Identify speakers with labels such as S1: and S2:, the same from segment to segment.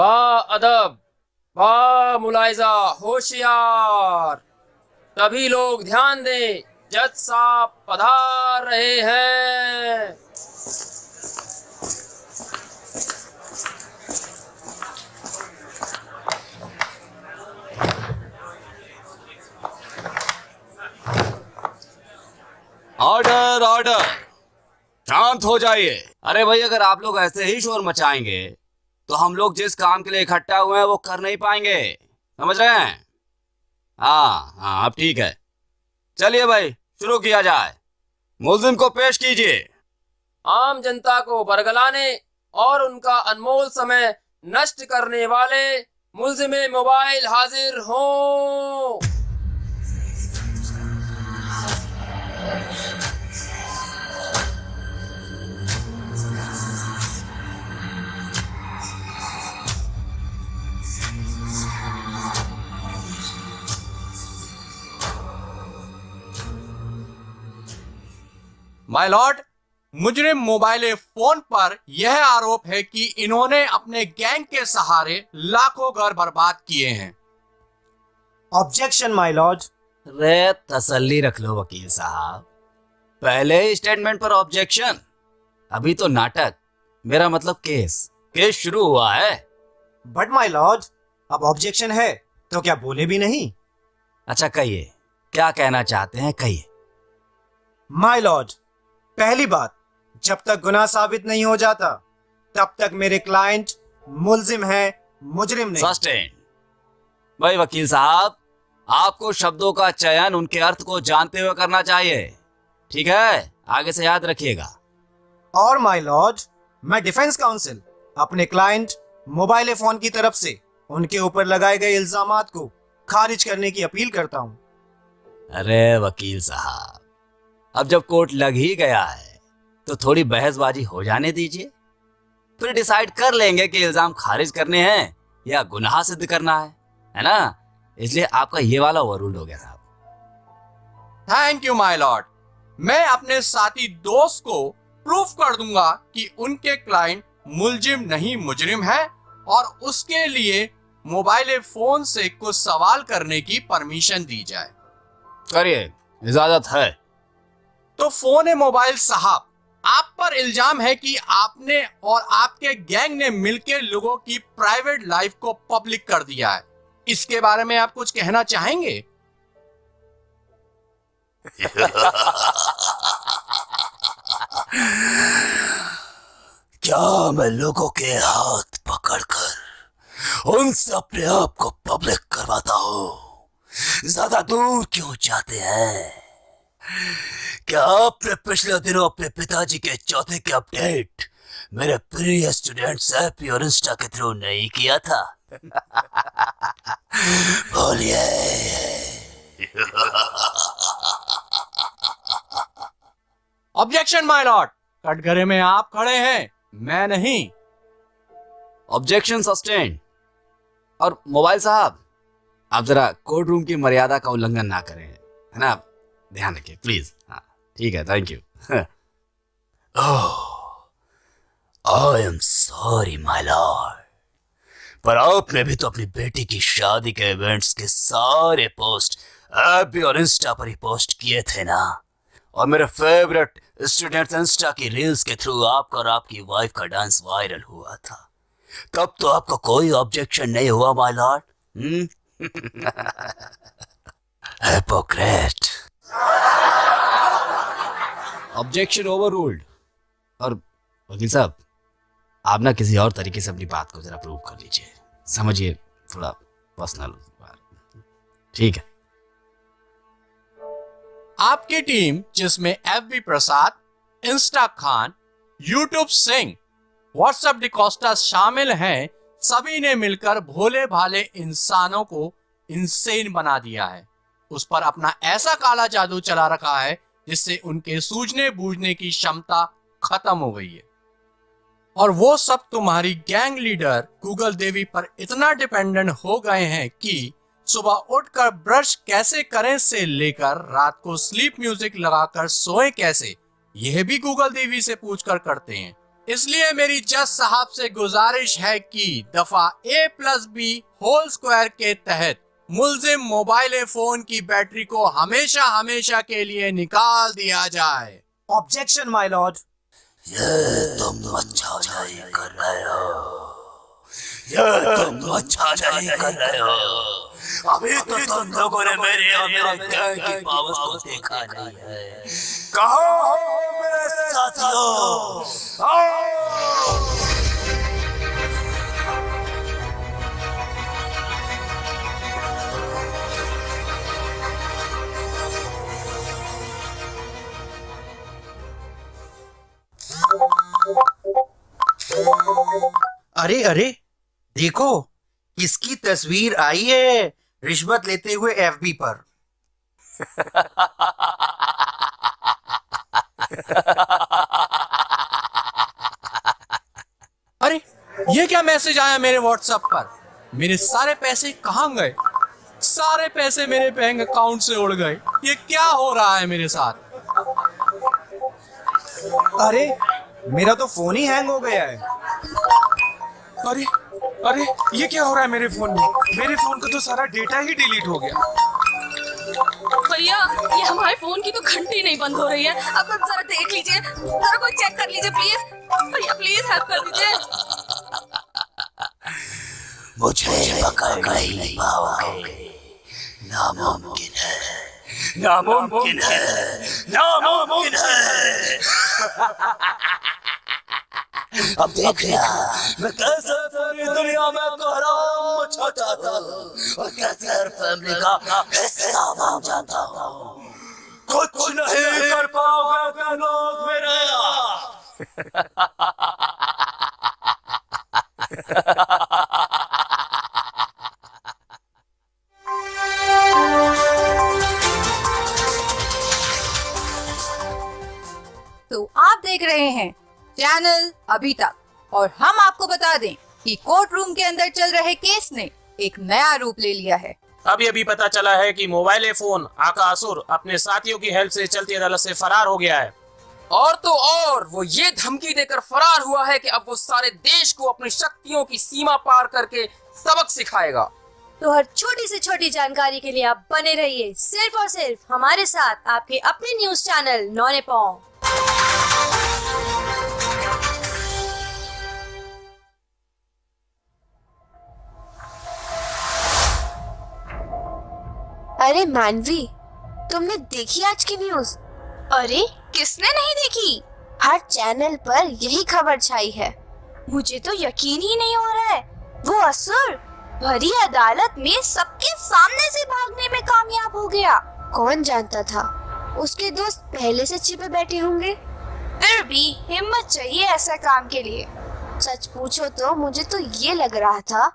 S1: बा अदब, बा मुलाइजा, होशियार। सभी लोग ध्यान दें, जज साहब पधार रहे हैं।
S2: ऑर्डर ऑर्डर, शांत हो जाइए। अरे भाई, अगर आप लोग ऐसे ही शोर मचाएंगे तो हम लोग जिस काम के लिए इकट्ठा हुए हैं वो कर नहीं पाएंगे, समझ रहे हैं? हाँ हाँ, अब ठीक है। चलिए भाई, शुरू किया जाए। मुल्जिम को पेश कीजिए।
S1: आम जनता को बरगलाने और उनका अनमोल समय नष्ट करने वाले मुल्जिमे मोबाइल हाजिर हों।
S3: माय लॉर्ड, मुजरिम मोबाइल फोन पर यह आरोप है कि इन्होंने अपने गैंग के सहारे लाखों घर बर्बाद किए हैं।
S4: Objection my Lord.
S2: रे तसल्ली रख लो वकील साहब, पहले ही स्टेटमेंट पर ऑब्जेक्शन, अभी तो नाटक, मेरा मतलब केस शुरू हुआ है।
S4: बट माय लॉर्ड, अब ऑब्जेक्शन है तो क्या बोले भी नहीं?
S2: अच्छा कहिए, क्या कहना चाहते हैं, कहिए।
S4: माय लॉर्ड, पहली बात, जब तक गुनाह साबित नहीं हो जाता तब तक मेरे क्लाइंट मुल्जिम है, मुजरिम नहीं।
S2: सस्टेन। भाई वकील साहब, आपको शब्दों का चयन उनके अर्थ को जानते हुए करना चाहिए, ठीक है? आगे से याद रखिएगा।
S4: और माय लॉर्ड, मैं डिफेंस काउंसिल अपने क्लाइंट मोबाइल फोन की तरफ से उनके ऊपर लगाए गए इल्जामात को खारिज करने की अपील करता हूं।
S2: अरे वकील साहब, अब जब कोर्ट लग ही गया है तो थोड़ी बहसबाजी हो जाने दीजिए, फिर डिसाइड कर लेंगे कि इल्जाम खारिज करने हैं या गुनाह सिद्ध करना है ना? इसलिए आपका ये वाला ओवररूल्ड हो गया साहब।
S3: Thank you my Lord. मैं अपने साथी दोस्त को प्रूफ कर दूंगा कि उनके क्लाइंट मुल्जिम नहीं मुजरिम है और उसके लिए मोबाइल फोन से कुछ सवाल करने की परमिशन दी जाए।
S2: करिए, इजाजत है।
S3: तो फोन मोबाइल साहब, आप पर इल्जाम है कि आपने और आपके गैंग ने मिलकर लोगों की प्राइवेट लाइफ को पब्लिक कर दिया है। इसके बारे में आप कुछ कहना चाहेंगे?
S2: क्या मैं लोगों के हाथ पकड़कर उनसे अपने आप को पब्लिक करवाता हूँ? ज्यादा दूर क्यों जाते हैं? क्या आपने पिछले दिनों अपने पिताजी के चौथे के अपडेट मेरे प्रिय स्टूडेंट्स ऐप और इंस्टा के थ्रू नहीं किया था? बोलिए।
S3: ऑब्जेक्शन माय लॉर्ड, कटघरे में आप खड़े हैं, मैं नहीं।
S2: Objection sustained. और मोबाइल साहब, आप जरा कोर्ट रूम की मर्यादा का उल्लंघन ना करें, है ना? ध्यान रखिए प्लीज। हाँ ठीक है, thank you. I am sorry my Lord, पर आपने भी तो अपनी बेटी की शादी के इवेंट्स के सारे पोस्ट ऐप और इंस्टा पर ही पोस्ट किए थे ना? और मेरे फेवरेट स्टूडेंट्स इंस्टा की रील्स के थ्रू आपका और आपकी वाइफ का डांस वायरल हुआ था, तब तो आपको कोई ऑब्जेक्शन नहीं हुआ my Lord? Hypocrite. Objection overruled. और वकील साहब, आप ना किसी और तरीके से अपनी बात को जरा प्रूव कर लीजिए, समझिए, थोड़ा पर्सनल। ठीक है।
S3: आपकी टीम, जिसमें FB Prasad, Insta Khan, YouTube Singh, WhatsApp D'Costa शामिल हैं, सभी ने मिलकर भोले भाले इंसानों को इंसेन बना दिया है। उस पर अपना ऐसा काला जादू चला रखा है जिससे उनके सूझने बूझने की क्षमता खत्म हो गई है। और वो सब तुम्हारी गैंग लीडर गूगल देवी पर इतना डिपेंडेंट हो गए हैं कि सुबह उठकर ब्रश कैसे करें से लेकर रात को स्लीप म्यूजिक लगाकर सोए कैसे, यह भी गूगल देवी से पूछकर करते हैं। इसलिए मेरी जज साहब से गुजारिश है कि दफा A+B² के तहत मुल्जिम मोबाइल फोन की बैटरी को हमेशा हमेशा के लिए निकाल दिया जाए।
S4: Objection my Lord.
S2: ये तुम अच्छा नहीं कर रहे हो, ये तुम अच्छा नहीं कर रहे हो। अभी तो तुम लोगों ने मेरे और मेरे गैंग की पावर्स को देखा नहीं है। कहाँ हो मेरे साथियों? आओ!
S4: अरे अरे देखो, किसकी तस्वीर आई है रिश्वत लेते हुए FB पर।
S3: अरे ये क्या मैसेज आया मेरे व्हाट्सएप पर? मेरे सारे पैसे कहाँ गए? सारे पैसे मेरे बैंक अकाउंट से उड़ गए। ये क्या हो रहा है मेरे साथ?
S4: अरे मेरा तो फोन ही हैंग हो गया है।
S5: अरे अरे ये क्या हो रहा है मेरे फोन में? मेरे फोन का तो सारा डेटा ही डिलीट हो गया।
S6: भैया, ये हमारे फोन की तो घंटी नहीं बंद हो रही है। अब जरा देख लीजिए, जरा कोई चेक कर लीजिए प्लीज। भैया प्लीज हेल्प कर दीजिए।
S2: मुझे पकड़ ही नहीं पाओगे। नामुमकिन है, नामुमकिन है, नामुमकिन है। अब देख लिया मैं कैसे पूरी दुनिया में कोहराम मचा जाता हूँ और कैसे हर फैमिली का हिस्सा बन जाता हूँ। कुछ नहीं कर पाओगे तुम लोग मेरा।
S7: तो आप देख रहे हैं चैनल अभी तक, और हम आपको बता दें कि कोर्ट रूम के अंदर चल रहे केस ने एक नया रूप ले लिया है।
S8: अभी अभी पता चला है कि मोबाइल फोन आका असुर अपने साथियों की हेल्प से चलती अदालत से फरार हो गया है।
S1: और तो और वो ये धमकी देकर फरार हुआ है कि अब वो सारे देश को अपनी शक्तियों की सीमा पार करके सबक सिखाएगा।
S9: तो हर छोटी से छोटी जानकारी के लिए आप बने रहिए सिर्फ और सिर्फ हमारे साथ आपके अपने न्यूज चैनल नौने पाँव।
S10: अरे मानवी, तुमने देखी आज की न्यूज?
S6: अरे किसने नहीं देखी?
S10: हर चैनल पर यही खबर छाई है।
S6: मुझे तो यकीन ही नहीं हो रहा है। वो असुर भरी अदालत में सबके सामने से भागने में कामयाब हो गया।
S10: कौन जानता था उसके दोस्त पहले से छिपे बैठे होंगे।
S6: फिर भी हिम्मत चाहिए ऐसा काम के लिए।
S10: सच पूछो तो मुझे तो ये लग रहा था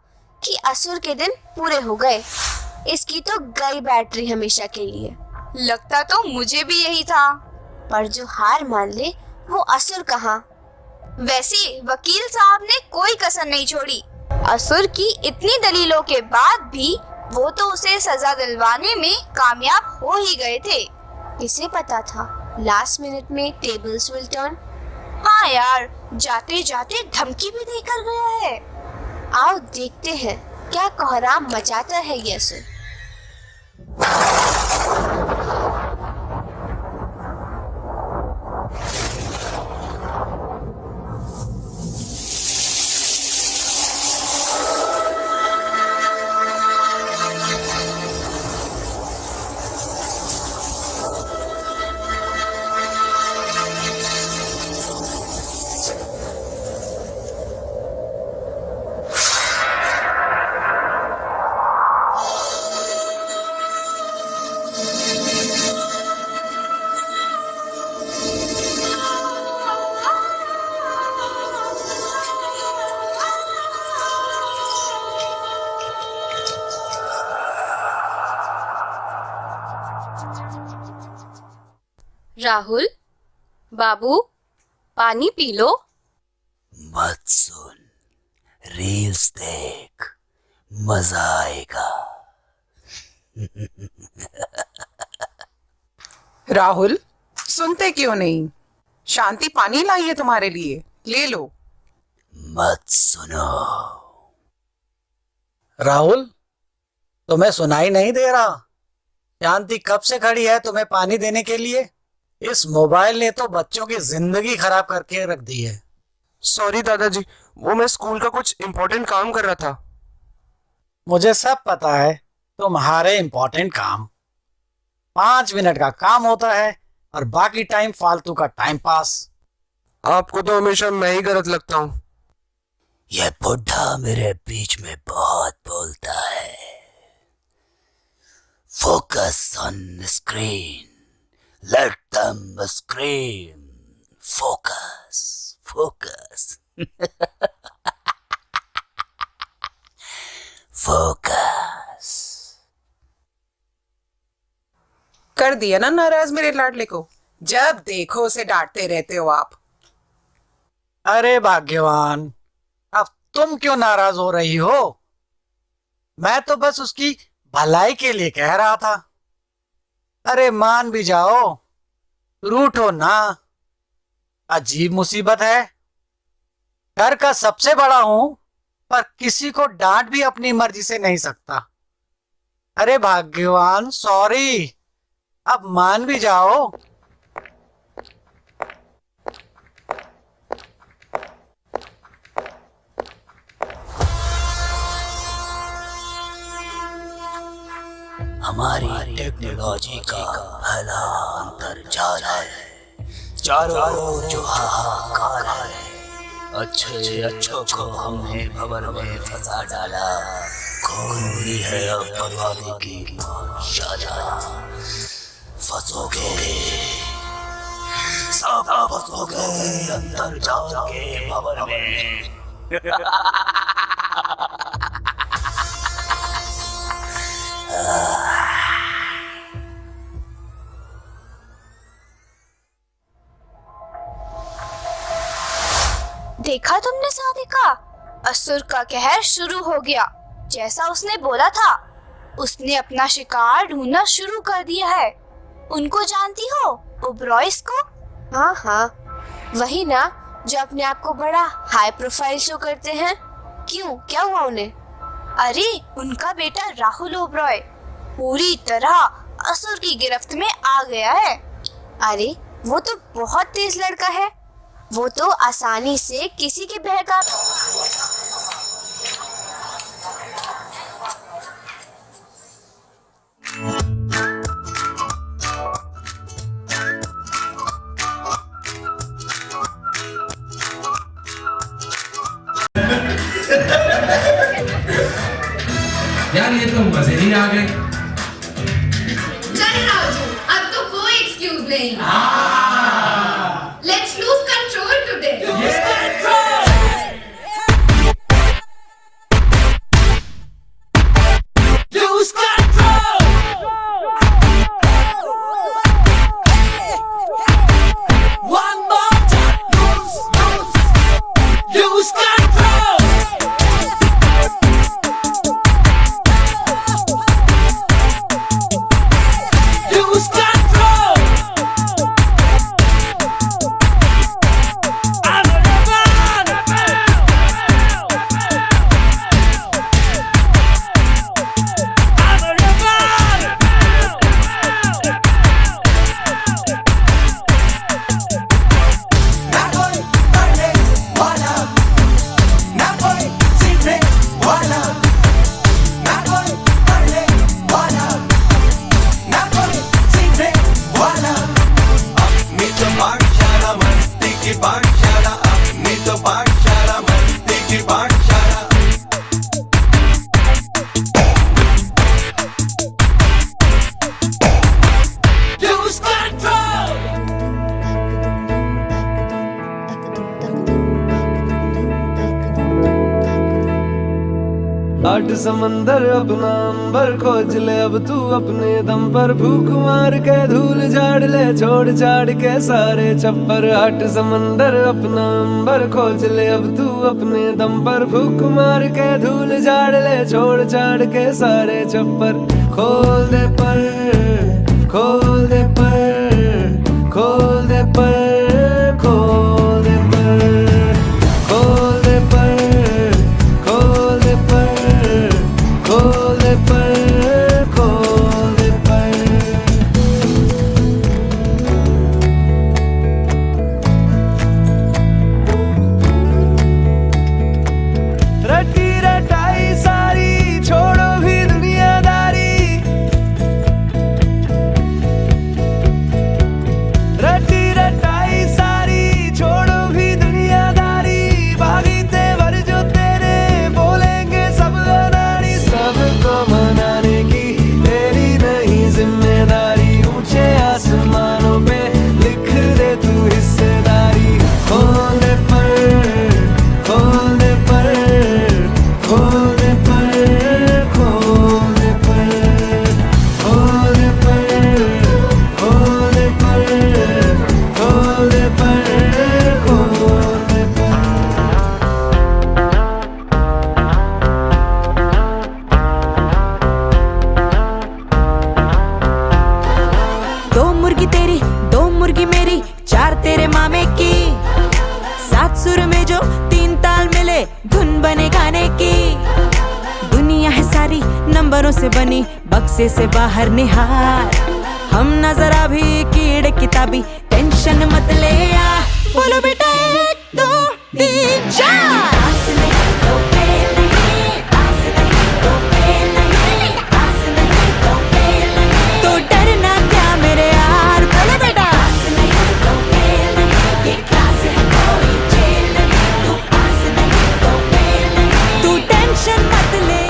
S10: कि असुर के दिन पूरे हो गए। इसकी तो गई बैटरी हमेशा के लिए।
S6: लगता तो मुझे भी यही था।
S10: पर जो हार मान ले वो असुर कहाँ?
S6: वैसे वकील साहब ने कोई कसर नहीं छोड़ी। असुर की इतनी दलीलों के बाद भी वो तो उसे सजा दिलवाने में कामयाब हो ही गए थे।
S10: इसे पता था लास्ट मिनट में टेबल्स विल टर्न।
S6: हाँ यार, जाते जाते धमकी भी देकर गया है।
S10: आओ देखते हैं क्या कोहराम मचाता है ये असुर।
S9: राहुल बाबू, पानी पी लो।
S2: मत सुन, रील्स देख, मजा आएगा।
S11: राहुल, सुनते क्यों नहीं? शांति पानी लाई है तुम्हारे लिए, ले लो।
S2: मत सुनो।
S4: राहुल, तुम्हें सुनाई नहीं दे रहा? शांति कब से खड़ी है तुम्हें पानी देने के लिए? इस मोबाइल ने तो बच्चों की जिंदगी खराब करके रख दी है।
S5: सॉरी दादाजी, वो मैं स्कूल का कुछ इम्पोर्टेंट काम कर रहा था।
S4: मुझे सब पता है तुम्हारे इम्पोर्टेंट काम। 5 मिनट का काम होता है और बाकी टाइम फालतू का टाइम पास।
S5: आपको तो हमेशा मैं ही गलत लगता हूँ।
S2: यह बुढ़ा मेरे बीच में बहुत बोलता है। Focus on screen, let them scream. Focus, focus, focus.
S11: कर दिया ना नाराज मेरे लाडले को। जब देखो उसे डांटते रहते हो आप।
S4: अरे भाग्यवान, अब तुम क्यों नाराज हो रही हो? मैं तो बस उसकी भलाई के लिए कह रहा था। अरे मान भी जाओ, रूठो ना। अजीब मुसीबत है। घर का सबसे बड़ा हूं, पर किसी को डांट भी अपनी मर्जी से नहीं सकता। अरे भाग्यवान, सॉरी, अब मान भी जाओ।
S2: हमारी टेक्नोलॉजी का भला अंतर्जाल है, चारों ओर जो हाहाकार है। अच्छे अच्छों को हमने भंवर में फंसा डाला। कौन हुई है अब बर्बादी की शाला। फंसोगे, सब फंसोगे अंतर्जाल के भंवर में।
S6: देखा तुमने साधिका, असुर का कहर शुरू हो गया। जैसा उसने बोला था, उसने अपना शिकार ढूंढना शुरू कर दिया है। उनको जानती हो, ओबरॉयस को?
S10: हाँ हाँ, वही ना जो अपने आप को बड़ा हाई प्रोफाइल शो करते हैं। क्यों, क्या हुआ उन्हें?
S6: अरे उनका बेटा राहुल ओबरॉय पूरी तरह असुर की गिरफ्त में आ गया है।
S10: अरे वो तो बहुत तेज लड़का है। वो तो आसानी से किसी के बहका।
S12: यार ये तो मजे ही आ गए।
S13: चल राजू, अब तो कोई एक्सक्यूज नहीं। Let's lose control today.
S14: आठ समंदर अपना अंबर खोज ले अब तू अपने दम पर। भूख मार के धूल झाड़ ले, छोड़ छाड़ के सारे छप्पर। आठ समंदर अपना अंबर खोज ले अब तू अपने दम पर। भूख मार के धूल झाड़ ले, छोड़ छाड़ के सारे छप्पर। खोल दे पर, खोल दे पर, खोल दे पर, खोल दे पर, खोल दे पर।
S15: से बनी बक्से से बाहर निहार, हम ना जरा भी कीड़े किताबी, टेंशन मत ले आ, बोलो बेटा 1 2 3 4। तो डरना क्या मेरे यार, बोलो बेटा। तू टेंशन मत ले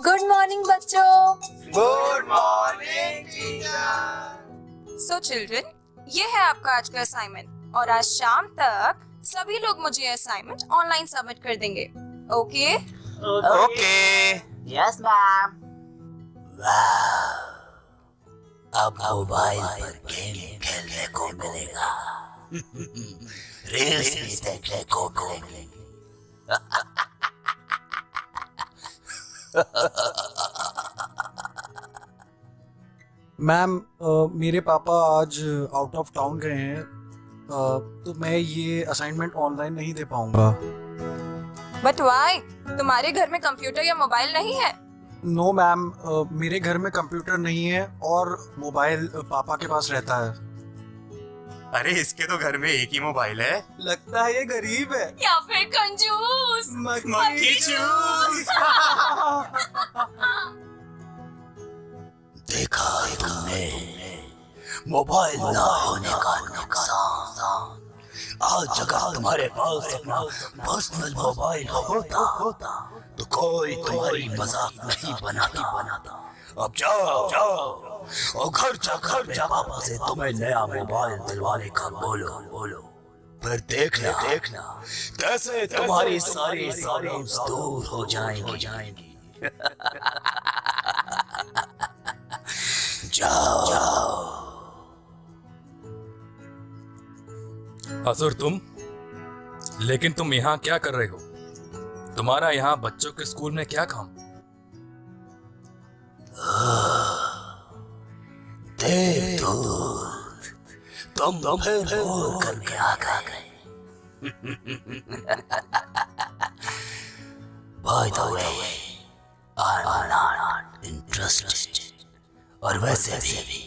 S7: गुड मॉर्निंग बच्चों।
S4: Good morning teacher.
S7: So children, ये है आपका आज का असाइनमेंट और आज शाम तक सभी लोग मुझे असाइनमेंट ऑनलाइन सबमिट कर देंगे। ओके?
S4: ओके।
S2: Yes ma'am. अब मोबाइल पर गेम खेलने को मिलेगा, रील्स भी देखने को मिलेंगी।
S4: मैम मेरे पापा आज आउट ऑफ टाउन गए हैं, तो मैं ये असाइनमेंट ऑनलाइन नहीं दे पाऊंगा।
S7: But why? तुम्हारे घर में कंप्यूटर या मोबाइल नहीं है?
S4: नो मैम, मेरे घर में कंप्यूटर नहीं है और मोबाइल पापा के पास रहता है।
S5: अरे इसके तो घर में एक ही मोबाइल है।
S4: लगता है ये गरीब है
S7: या फिर कंजूस।
S4: मक्खी चूस।
S2: देखा तुमने मोबाइल ना होने का नुकसान। आज अगर तुम्हारे पास अपना पर्सनल मोबाइल होता तो कोई तुम्हारी मजाक नहीं बनाता। अब जाओ और घर जा पापा से तुम्हें नया मोबाइल दिलवाने का बोलो। फिर देखना कैसे तुम्हारी सारी प्रॉब्लम्स दूर हो जाएंगी। जाओ।
S16: असुर तुम, लेकिन तुम यहाँ क्या कर रहे हो? तुम्हारा यहाँ बच्चों के स्कूल में क्या काम?
S2: तुम फिर भूल करके आ गए। By the way, I'm not interested. और वैसे भी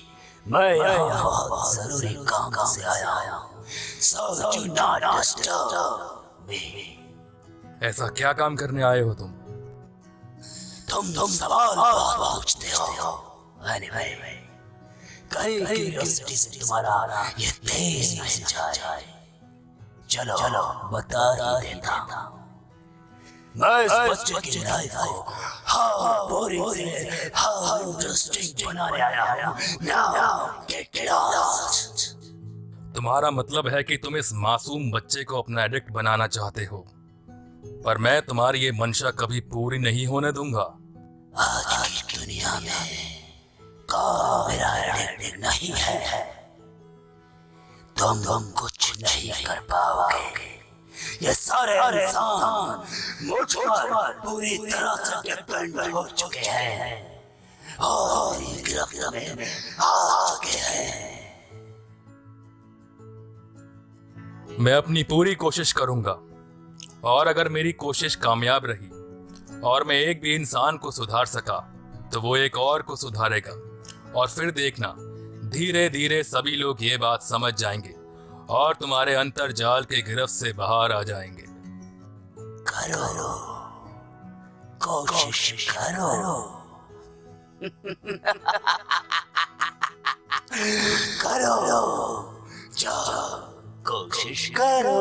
S2: मैं यहाँ बहुत जरूरी काम से आया हूँ, so do not disturb me.
S16: ऐसा क्या काम करने आए हो तुम?
S2: तुम सवाल बहुत पूछते हो। Anyway, कहीं क्यूरियोसिटी से तुम्हारा ये तेज नहीं जाए। चलो बता ही देता हूँ। मैं इस बच्चे की लाइफ को हाउ बोरिंग से हाउ इंटरेस्टिंग बनाने आया हूँ। Now get lost.
S16: तुम्हारा मतलब है कि तुम इस मासूम बच्चे को अपना एडिक्ट बनाना चाहते हो, पर मैं तुम्हारी ये मंशा कभी पूरी नहीं होने दूंगा।
S2: आज की दुनिया में कोई मेरा एडिक्ट नहीं है। तुम कुछ नहीं कर पाओगे। ये सारे इंसान मुझ पर पूरी तरह से डिपेंड हो चुके हैं और ये गिरफ्त में आ चुके हैं।
S16: मैं अपनी पूरी कोशिश करूंगा, और अगर मेरी कोशिश कामयाब रही और मैं एक भी इंसान को सुधार सका तो वो एक और को सुधारेगा, और फिर देखना धीरे धीरे सभी लोग ये बात समझ जाएंगे और तुम्हारे अंतर्जाल के गिरफ्त से बाहर आ जाएंगे।
S2: करो, कोशिश करो। जाओ, कोशिश करो।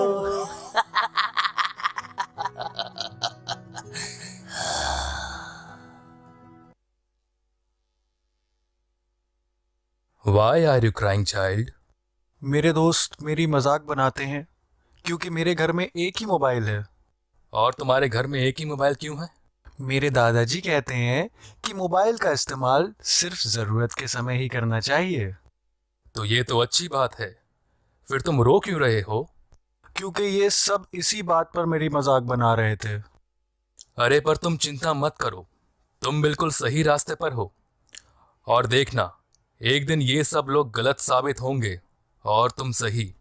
S16: Why are you crying, child?
S4: मेरे दोस्त मेरी मजाक बनाते हैं क्योंकि मेरे घर में एक ही मोबाइल है।
S16: और तुम्हारे घर में एक ही मोबाइल क्यों है?
S4: मेरे दादाजी कहते हैं कि मोबाइल का इस्तेमाल सिर्फ जरूरत के समय ही करना चाहिए।
S16: तो ये तो अच्छी बात है, फिर तुम रो क्यों रहे हो?
S4: क्योंकि ये सब इसी बात पर मेरी मजाक बना रहे थे।
S16: अरे पर तुम चिंता मत करो, तुम बिल्कुल सही रास्ते पर हो। और देखना, एक दिन ये सब लोग गलत साबित होंगे और तुम सही।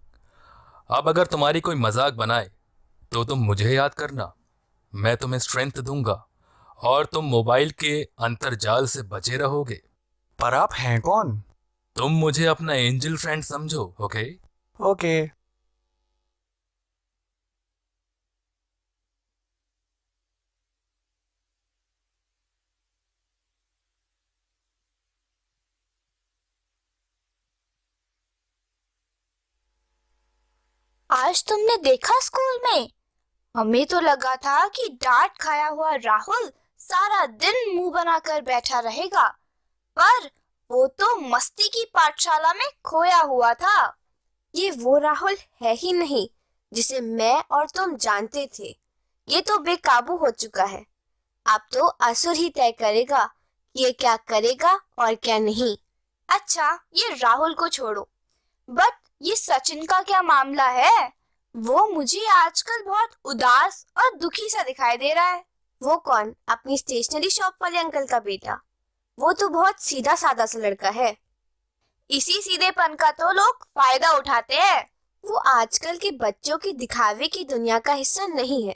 S16: अब अगर तुम्हारी कोई मजाक बनाए तो तुम मुझे याद करना, मैं तुम्हें स्ट्रेंथ दूंगा और तुम मोबाइल के अंतर्जाल से बचे रहोगे।
S5: पर आप हैं कौन?
S16: तुम मुझे अपना एंजल फ्रेंड समझो, ओके?
S5: ओके।
S6: आज तुमने देखा स्कूल में? हमें तो लगा था कि डांट खाया हुआ राहुल सारा दिन मुंह बनाकर बैठा रहेगा, पर वो तो मस्ती की पाठशाला में खोया हुआ था।
S10: ये वो राहुल है ही नहीं जिसे मैं और तुम जानते थे। ये तो बेकाबू हो चुका है। अब तो असुर ही तय करेगा कि ये क्या करेगा और क्या नहीं।
S6: अच्छा, ये राहुल को छोड़ो, बट ये सचिन का क्या मामला है? वो मुझे आजकल बहुत उदास और दुखी सा दिखाई दे रहा है।
S10: वो कौन? अपनी स्टेशनरी शॉप वाले अंकल का बेटा। वो तो बहुत सीधा साधा सा लड़का है।
S6: इसी सीधेपन का तो लोग फायदा उठाते हैं।
S10: वो आजकल के बच्चों की दिखावे की दुनिया का हिस्सा नहीं है,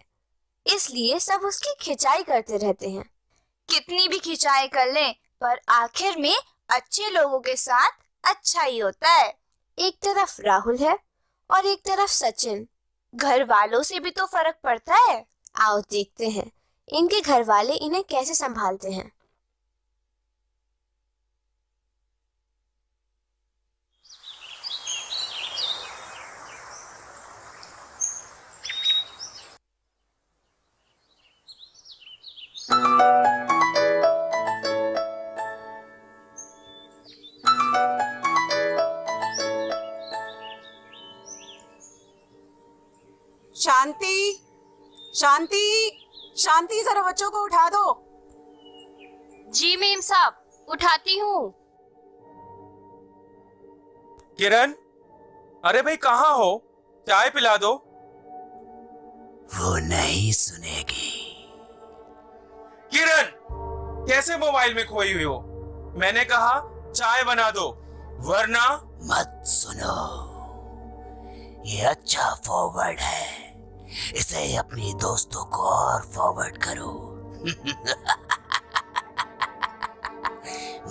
S10: इसलिए सब उसकी खिंचाई करते रहते हैं।
S6: कितनी भी खिंचाई कर लें, पर आखिर में अच्छे लोगों के साथ अच्छा ही होता है।
S10: एक तरफ राहुल है और एक तरफ सचिन।
S6: घर वालों से भी तो फर्क पड़ता है।
S10: आओ देखते हैं इनके घर वाले इन्हें कैसे संभालते हैं।
S11: शांति, शांति, शांति, जरा बच्चों को उठा दो।
S9: जी मेम साहब, उठाती हूँ।
S5: किरण, अरे भाई कहाँ हो? चाय पिला दो।
S2: वो नहीं सुनेगी।
S5: किरण, कैसे मोबाइल में खोई हुई हो? मैंने कहा चाय बना दो, वरना।
S2: मत सुनो, ये अच्छा फॉरवर्ड है, इसे अपने दोस्तों को और फॉरवर्ड करो।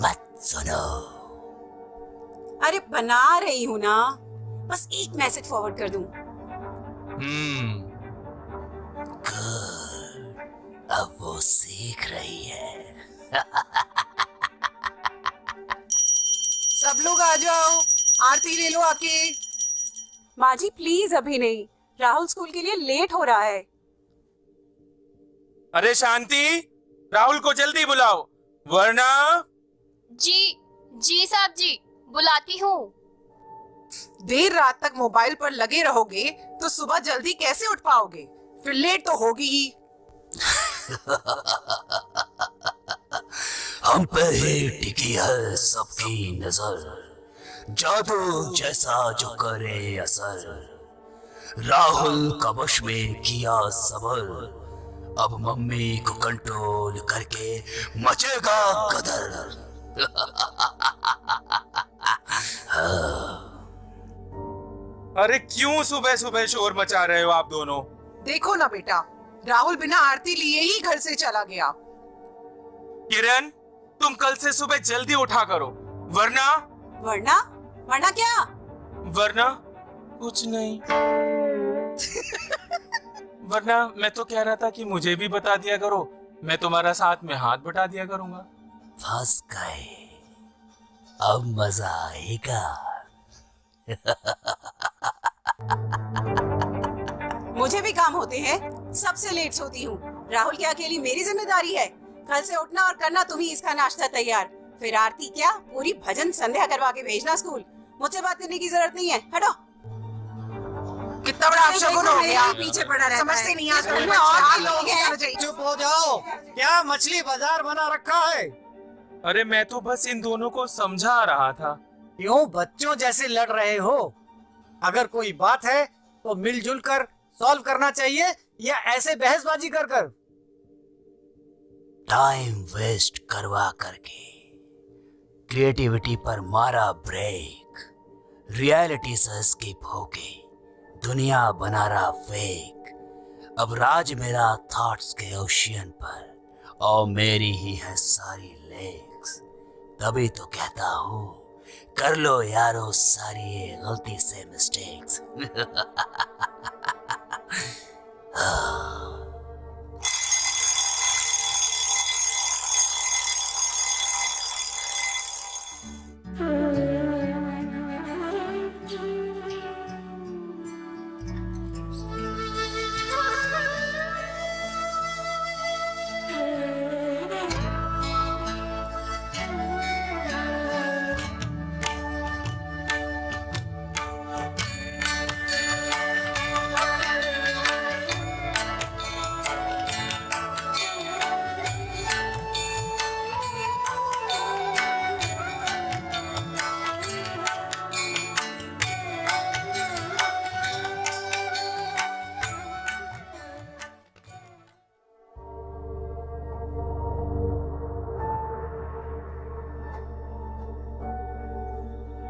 S2: मत सुनो।
S11: अरे बना रही हूँ ना, बस एक मैसेज फॉरवर्ड कर दूं।
S2: गुड, अब वो सीख रही है।
S11: सब लोग आ जाओ, आरती ले लो आके। माँ जी प्लीज अभी नहीं, राहुल स्कूल के लिए लेट हो रहा है।
S5: अरे शांति, राहुल को जल्दी बुलाओ, वरना।
S9: जी साहब जी, बुलाती हूँ।
S11: देर रात तक मोबाइल पर लगे रहोगे तो सुबह जल्दी कैसे उठ पाओगे? फिर लेट तो होगी ही।
S2: हम पे ही टिकी है सबकी नजर, जादू जैसा जो करे असर। राहुल का वश में किया सबर, अब मम्मी को कंट्रोल करके मचेगा कदर।
S5: अरे क्यों सुबह सुबह शोर मचा रहे हो आप दोनों?
S11: देखो ना बेटा, राहुल बिना आरती लिए ही घर से चला गया।
S5: किरण, तुम कल से सुबह जल्दी उठा करो, वरना।
S11: वरना? वरना क्या?
S5: वरना कुछ नहीं। वरना मैं तो कह रहा था कि मुझे भी बता दिया करो, मैं तुम्हारा साथ में हाथ बटा दिया करूंगा।
S2: फंस गए, अब मजा आएगा।
S11: मुझे भी काम होते हैं, सबसे लेट सोती हूँ। राहुल क्या अकेली मेरी जिम्मेदारी है? कल से उठना और करना तुम्ही इसका नाश्ता तैयार, फिर आरती क्या पूरी भजन संध्या करवा के भेजना स्कूल। मुझसे बात करने की जरूरत नहीं है, हटो। कितना बड़ा अपशगुन हो गया, पीछे पड़ा रहता है। समझते नहीं है, स्कूल में और भी लोग हैं।
S4: चुप हो जाओ, क्या मछली बाजार बना रखा है?
S5: अरे मैं तो बस इन दोनों को समझा रहा था।
S4: क्यों बच्चों जैसे लड़ रहे हो? अगर कोई बात है तो मिलजुल कर सॉल्व करना चाहिए, या ऐसे बहसबाजी कर कर।
S2: टाइम वेस्ट करवा करके क्रिएटिविटी पर मारा ब्रेक, रियलिटी से स्किप हो गई, दुनिया बना रहा फेक। अब राज मेरा थॉट्स के ओशियन पर और मेरी ही है सारी लेक्स। तभी तो कहता हूँ कर लो यारो सारी ये गलती से मिस्टेक्स।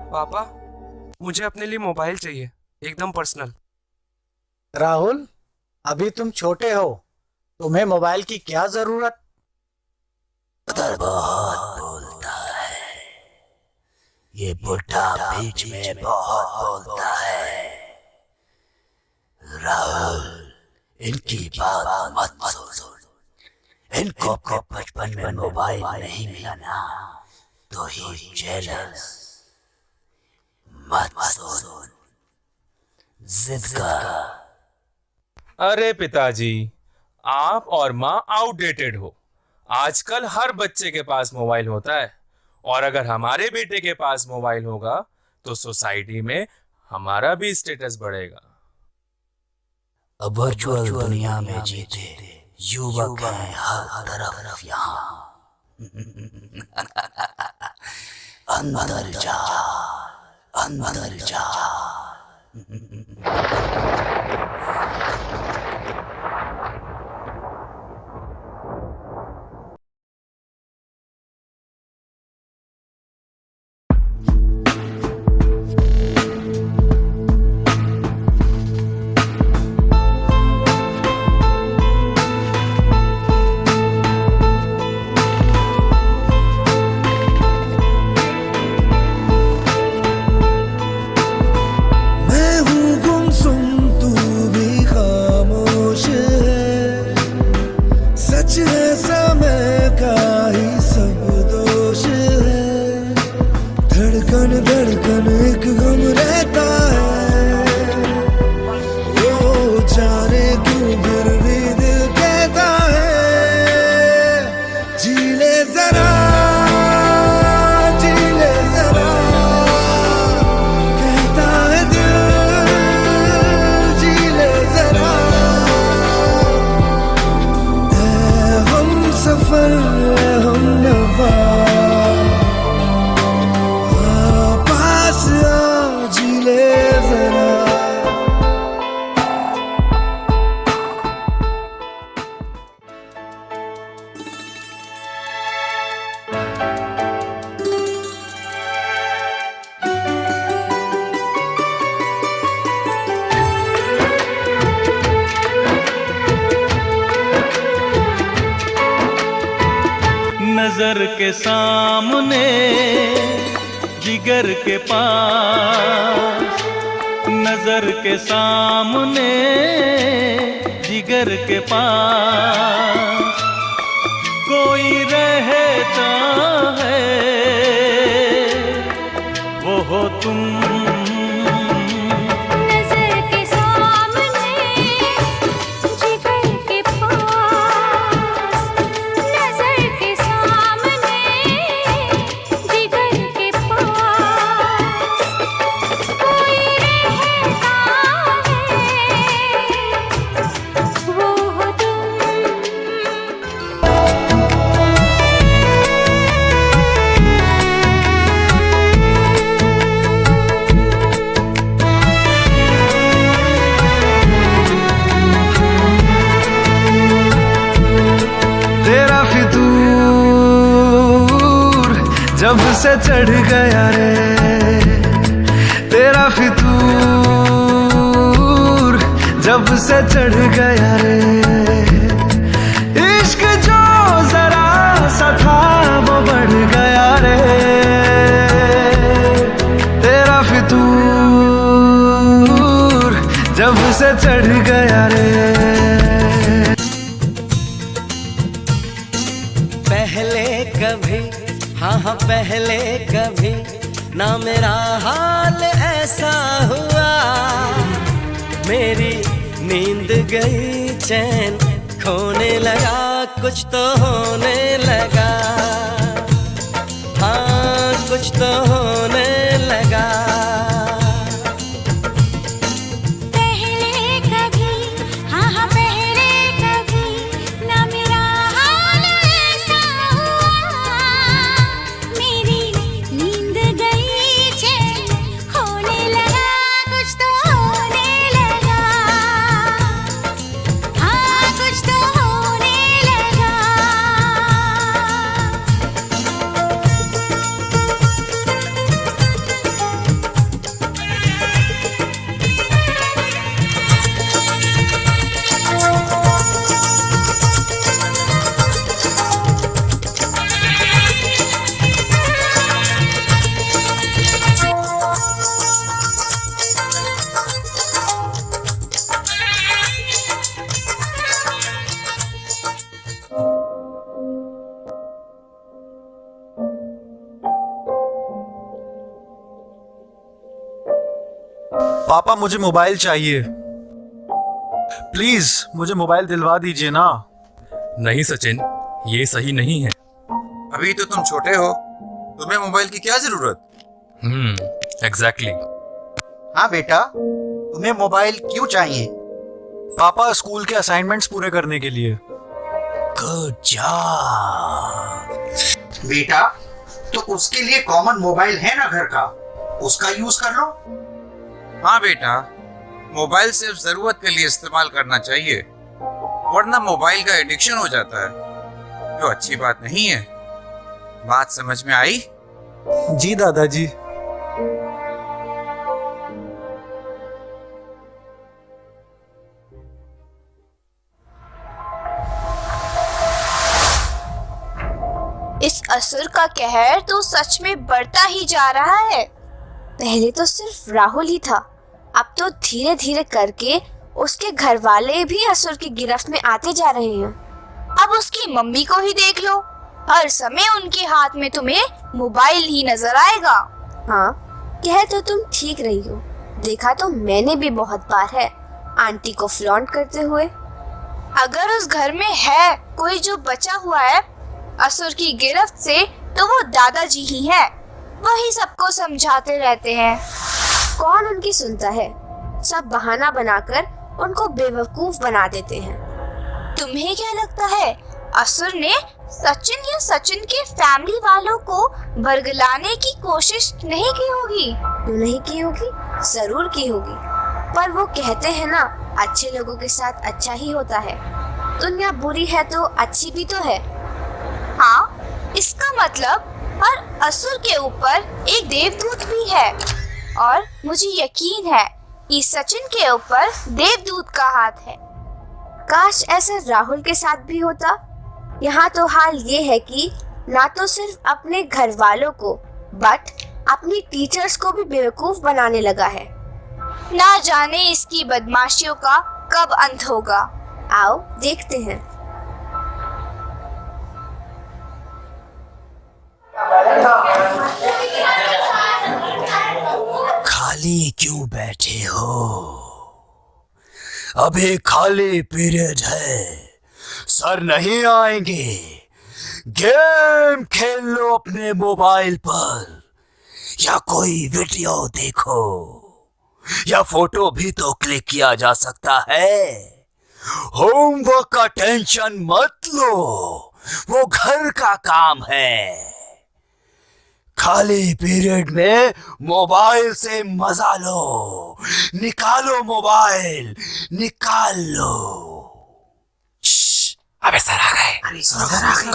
S5: पापा, मुझे अपने लिए मोबाइल चाहिए, एकदम पर्सनल।
S4: राहुल, अभी तुम छोटे हो, तुम्हें मोबाइल की क्या जरूरत?
S2: बहुत बोलता है ये बुढ़ा, बीच में बहुत बोलता है। राहुल, इनकी बात मत सुन। इनको अपने बचपन में मोबाइल नहीं मिला ना, तो ही जेलस मत सुन, जिद कर।
S5: अरे पिताजी, आप और माँ आउटडेटेड हो। आजकल हर बच्चे के पास मोबाइल होता है, और अगर हमारे बेटे के पास मोबाइल होगा तो सोसाइटी में हमारा भी स्टेटस बढ़ेगा।
S2: अब वर्चुअल दुनिया में जीते युवक हैं हर तरफ यहाँ। अंदर जा, अंदर जा।
S14: धड़कन एक गम रहता है, वो जाने क्यों फिर भी दिल कहता है जी ले जरा, जी ले जरा, कहता है दिल जी ले जरा। है हम सफर, हम नवा,
S17: नजर के सामने जिगर के पास, नजर के सामने जिगर के पास कोई रहता है, वो हो तुम।
S14: जब से चढ़ गया रे तेरा फितूर, जब से चढ़ गया रे इश्क जो जरा सा था वो बढ़ गया रे तेरा फितूर, जब से चढ़ गया रे।
S18: पहले कभी, हाँ हाँ पहले कभी ना मेरा हाल ऐसा हुआ, मेरी नींद गई चैन खोने लगा, कुछ तो होने लगा, हाँ कुछ तो होने लगा।
S19: पापा मुझे मोबाइल चाहिए, प्लीज मुझे मोबाइल दिलवा दीजिए ना।
S16: नहीं सचिन, ये सही नहीं है।
S20: अभी तो तुम छोटे हो, तुम्हें मोबाइल की क्या जरूरत?
S16: एग्जैक्टली।
S21: हाँ बेटा, तुम्हें मोबाइल क्यों चाहिए?
S19: पापा स्कूल के असाइनमेंट्स पूरे करने के लिए।
S21: गुड जॉब बेटा, तो उसके लिए कॉमन मोबाइल है ना घर का, उसका यूज कर लो।
S20: हाँ बेटा, मोबाइल सिर्फ जरूरत के लिए इस्तेमाल करना चाहिए, वरना मोबाइल का एडिक्शन हो जाता है, जो अच्छी बात नहीं है। बात समझ में आई?
S19: जी दादाजी।
S6: इस असुर का कहर तो सच में बढ़ता ही जा रहा है।
S10: पहले तो सिर्फ राहुल ही था, अब तो धीरे धीरे करके उसके घर वाले भी असुर की गिरफ्त में आते जा रहे हैं।
S6: अब उसकी मम्मी को ही देख लो, हर समय उनके हाथ में तुम्हें मोबाइल ही नजर आएगा।
S10: हाँ, कह तो तुम ठीक रही हो, देखा तो मैंने भी बहुत बार है आंटी को फ्लॉन्ट करते हुए।
S6: अगर उस घर में है कोई जो बचा हुआ है असुर की गिरफ्त से, तो वो दादाजी ही है। वही सबको समझाते रहते हैं।
S10: कौन उनकी सुनता है, सब बहाना बनाकर उनको बेवकूफ बना देते हैं।
S6: तुम्हें क्या लगता है असुर ने सचिन या सचिन के फैमिली वालों को बरगलाने की कोशिश नहीं की होगी?
S10: नहीं की होगी, जरूर की होगी, पर वो कहते हैं ना, अच्छे लोगों के साथ अच्छा ही होता है। दुनिया बुरी है तो अच्छी भी तो है।
S6: हाँ, इसका मतलब हर असुर के ऊपर एक देवदूत भी है, और मुझे यकीन है कि सचिन के ऊपर देवदूत का हाथ है।
S10: काश ऐसा राहुल के साथ भी होता। यहाँ तो हाल ये है कि ना तो सिर्फ अपने घर वालों को, बट अपनी टीचर्स को भी बेवकूफ बनाने लगा है।
S6: ना जाने इसकी बदमाशियों का कब अंत होगा।
S10: आओ देखते हैं।
S2: खाली क्यों बैठे हो? अभी खाली पीरियड है, सर नहीं आएंगे। गेम खेल लो अपने मोबाइल पर, या कोई वीडियो देखो, या फोटो भी तो क्लिक किया जा सकता है। होमवर्क का टेंशन मत लो, वो घर का काम है। खाली पीरियड में मोबाइल से मजा लो, निकालो मोबाइल, निकाल लो। अबे सर आ गए।
S21: अरे सर आ गए।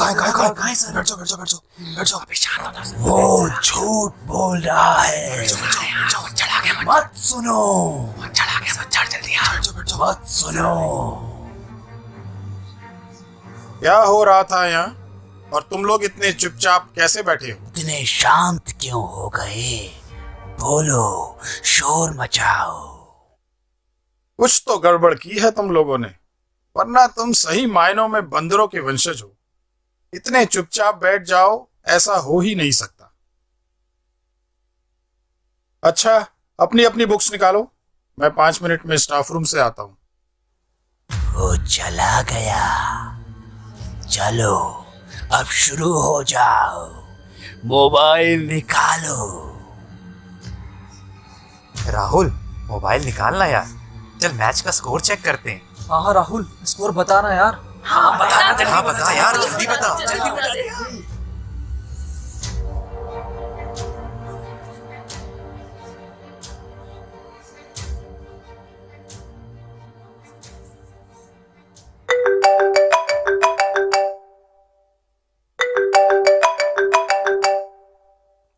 S21: कहाँ सर? बैठ जाओ। अबे शांत हो जाओ।
S2: वो झूठ बोल रहा है। मत सुनो।
S21: चढ़ जल्दी आ।
S2: मत सुनो।
S3: क्या हो रहा था यहाँ? और तुम लोग इतने चुपचाप कैसे बैठे हो?
S2: इतने शांत क्यों हो गए? बोलो, शोर मचाओ।
S3: कुछ तो गड़बड़ की है तुम लोगों ने, वरना तुम सही मायनों में बंदरों के वंशज हो। इतने चुपचाप बैठ जाओ, ऐसा हो ही नहीं सकता। अच्छा, अपनी अपनी बुक्स निकालो, मैं 5 मिनट में स्टाफ रूम से आता हूँ।
S2: वो चला गया। चलो अब शुरू हो जाओ। मोबाइल निकालो।
S19: राहुल, मोबाइल निकालना यार। चल मैच का स्कोर चेक करते हैं।
S14: हाँ राहुल, स्कोर बताना यार।
S21: हाँ बता यार, जल्दी बता।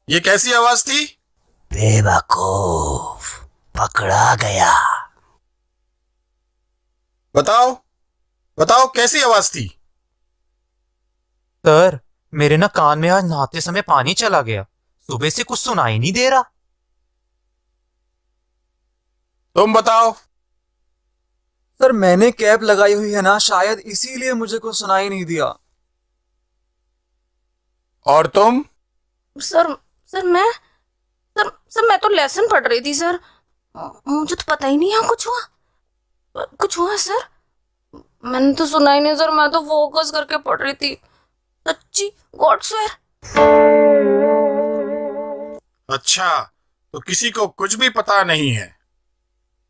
S3: ये कैसी आवाज थी?
S2: बेवकूफ, पकड़ा गया।
S3: बताओ कैसी आवाज थी?
S22: सर, मेरे ना कान में आज नहाते समय पानी चला गया। सुबह से कुछ सुनाई नहीं दे रहा।
S3: तुम बताओ।
S14: सर, मैंने कैप लगाई हुई है ना, शायद इसीलिए मुझे कुछ सुनाई नहीं दिया।
S3: और तुम?
S23: सर मैं तो लेसन पढ़ रही थी सर। मुझे तो पता ही नहीं यहाँ कुछ हुआ सर। मैंने तो सुना ही नहीं सर, मैं तो फोकस करके पढ़ रही थी। सच्ची, गॉड स्वेयर।
S3: अच्छा, तो किसी को कुछ भी पता नहीं है,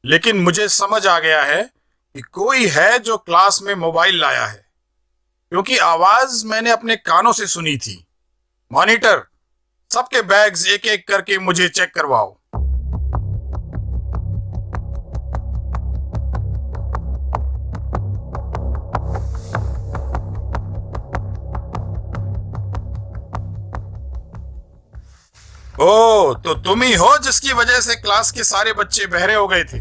S3: लेकिन मुझे समझ आ गया है कि कोई है जो क्लास में मोबाइल लाया है, क्योंकि आवाज मैंने अपने कानों से सुनी थी। मॉनिटर, सबके बैग्स एक एक करके मुझे चेक करवाओ। ओ, तो तुम ही हो जिसकी वजह से क्लास के सारे बच्चे बहरे हो गए थे।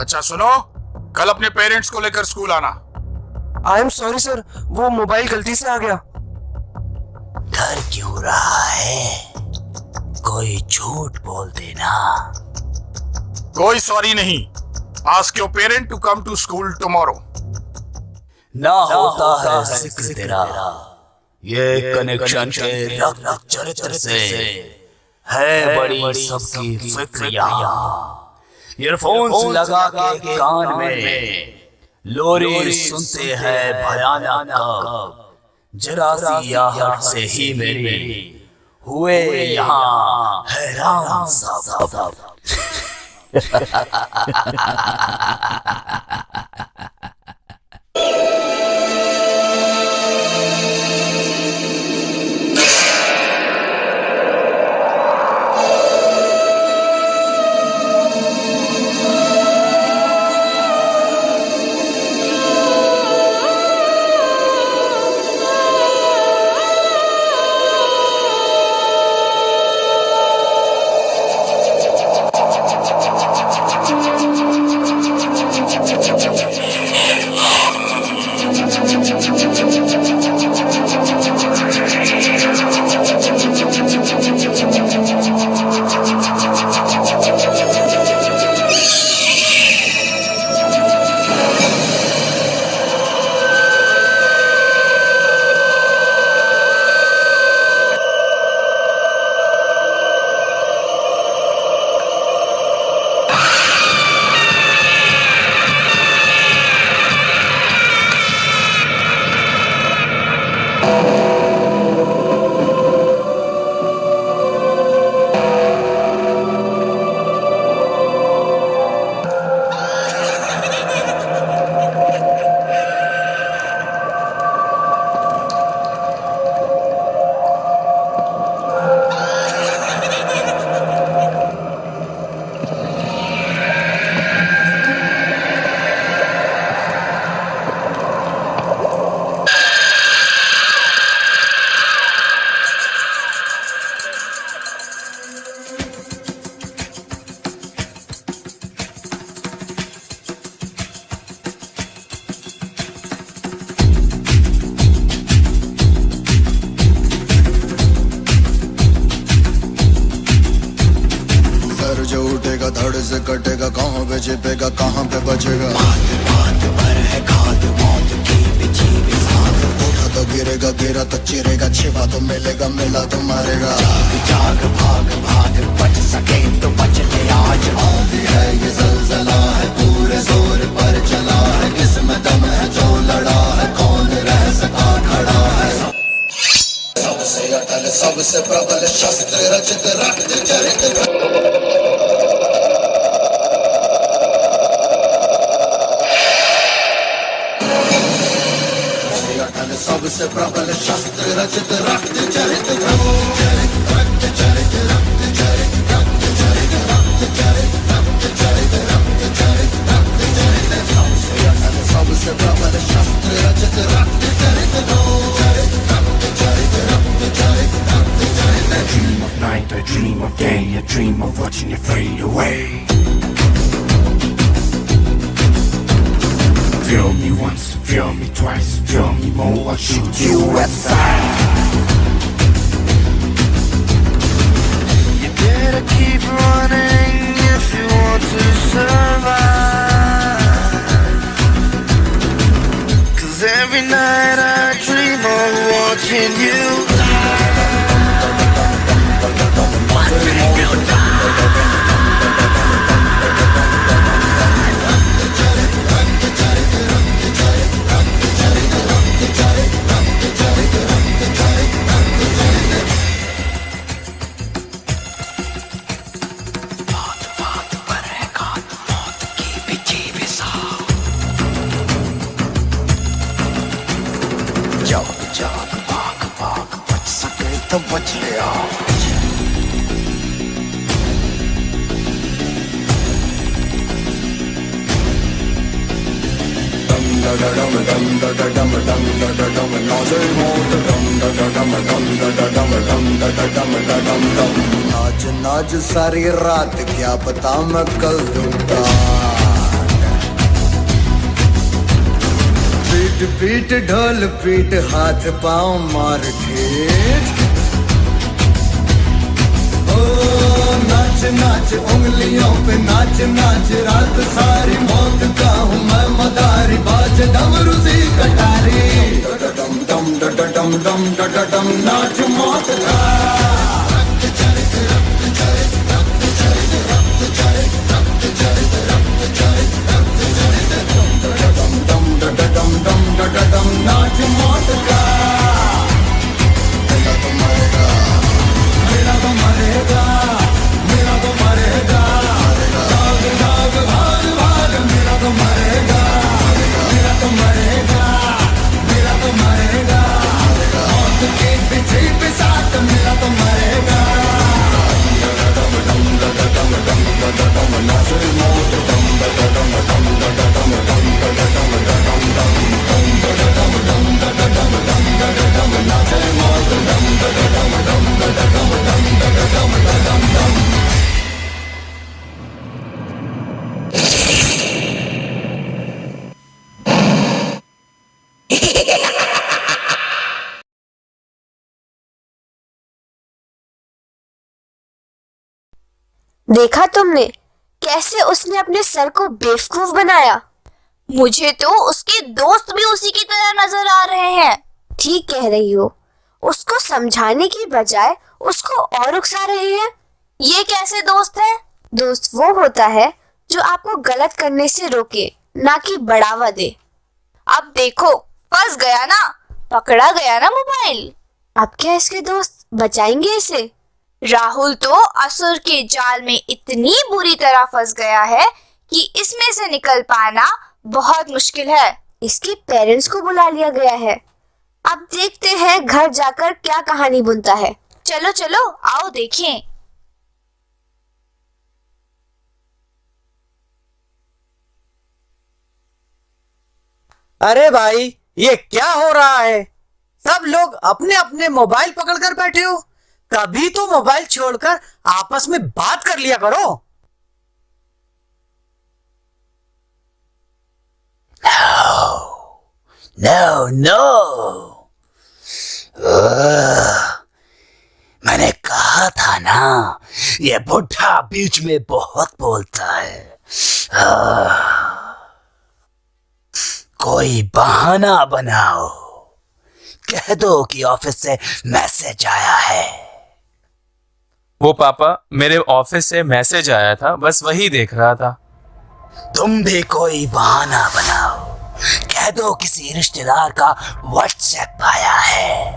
S3: अच्छा सुनो, कल अपने पेरेंट्स को लेकर स्कूल आना।
S14: आई एम सॉरी सर, वो मोबाइल गलती से आ गया।
S2: डर क्यों रहा है? कोई झूठ बोल देना।
S3: कोई सॉरी नहीं। Ask your parent to come to school tomorrow.
S2: ना होता है जिक्र तेरा, ये कनेक्शन के रक्त चरित्र से है बड़ी सबकी फिक्र यहाँ। ईयरफोन्स लगा के कान में लोरी सुनते हैं भयानक कब। जरा सी आहट से ही मेरी हुए यहाँ हैरान सब।
S1: कहाँ पे छिपेगा कहाँ पे बचेगा। बात पर है खाद मौत की बिछी भी साथ। उठा तो गिरेगा गिरा तो चिरेगा छिपा तो मिलेगा मिला तो मरेगा। जाग भाग भाग बच सके तो बच ले आज। आंधी है ये ज़लज़ला है पूरे जोर पर चला है। किसमें दम है जो लड़ा है कौन रह सका खड़ा है। सबसे अटल सबसे प्रबल शस्त्र रचित रक्त चरित। सबसे प्रबल शस्त्र रचित रक्त चरित। रक्त चरित रक्त चरित रक्त चरित रक्त चरित रक्त चरित रक्त चरित रक्त चरित रक्त चरित। सबसे अटल सबसे प्रबल शस्त्र रचित रक्त चरित। चरित रक्त चरित रक्त चरित रक्त चरित। I dream of night, I dream of day, I dream of watching you fade away. Feel me once, feel me twice, feel me more, I'll shoot you aside. You better keep running if you want to survive. 'Cause every night I dream of watching you die. Watching you die. जाग भाग भाग बच सके तो बच ले आओ। डम डम डम डम डम डम डम डम नाचे मौत डम डम डम डम डम डम डम डम डम। नाच नाच सारी रात क्या पता मैं कल दूंगा। पीट पीट ढोल पीट हाथ पाँव मार ठेठ। ओ नाच नाच उंगलियों पे नाच नाच रात सारी मौत का हूँ मैं मदारी। बाज डमरू सी कटारी। डम डम डम डम डम डम नाच मौत का। रक्त चरित रक्त चरित रक्त चरित रक्त चरित रक्त चरित रक्त चरित रक्त चरित। डम डम डम डम डम नाच मौत का। मेरा तो मरेगा मेरा तो मरेगा मेरा तो मरेगा। भाग भाग भाग भाग मेरा तो मरेगा मेरा तो मरेगा मेरा तो मरेगा। मौत के पीछे पे साथ मेरा तो मरेगा। डम डम डम डम डम नाच मौत डम डम डम डम डम
S10: देखा तुमने कैसे उसने अपने सर को बेवकूफ बनाया।
S6: मुझे तो उसके दोस्त भी उसी की तरह नजर आ रहे हैं।
S10: ठीक कह रही हो। उसको समझाने की बजाय उसको और उकसा रहे हैं।
S6: ये कैसे दोस्त है?
S10: दोस्त वो होता है जो आपको गलत करने से रोके, ना कि बढ़ावा दे।
S6: अब देखो फंस गया ना, पकड़ा गया ना मोबाइल।
S10: अब क्या इसके दोस्त बचाएंगे इसे?
S6: राहुल तो असुर के जाल में इतनी बुरी तरह फंस गया है कि इसमें से निकल पाना बहुत मुश्किल है।
S10: इसके पेरेंट्स को बुला लिया गया है। अब देखते हैं घर जाकर क्या कहानी बुनता है।
S6: चलो चलो आओ देखें।
S4: अरे भाई ये क्या हो रहा है? सब लोग अपने अपने मोबाइल पकड़कर बैठे हो। कभी तो मोबाइल छोड़कर आपस में बात कर लिया करो।
S2: नो मैंने कहा था ना, ये बुढ़ा बीच में बहुत बोलता है। कोई बहाना बनाओ, कह दो कि ऑफिस से मैसेज आया है।
S5: वो पापा, मेरे ऑफिस से मैसेज आया था, बस वही देख रहा था।
S2: तुम भी कोई बहाना बनाओ, कह दो किसी रिश्तेदार का व्हाट्सएप आया है।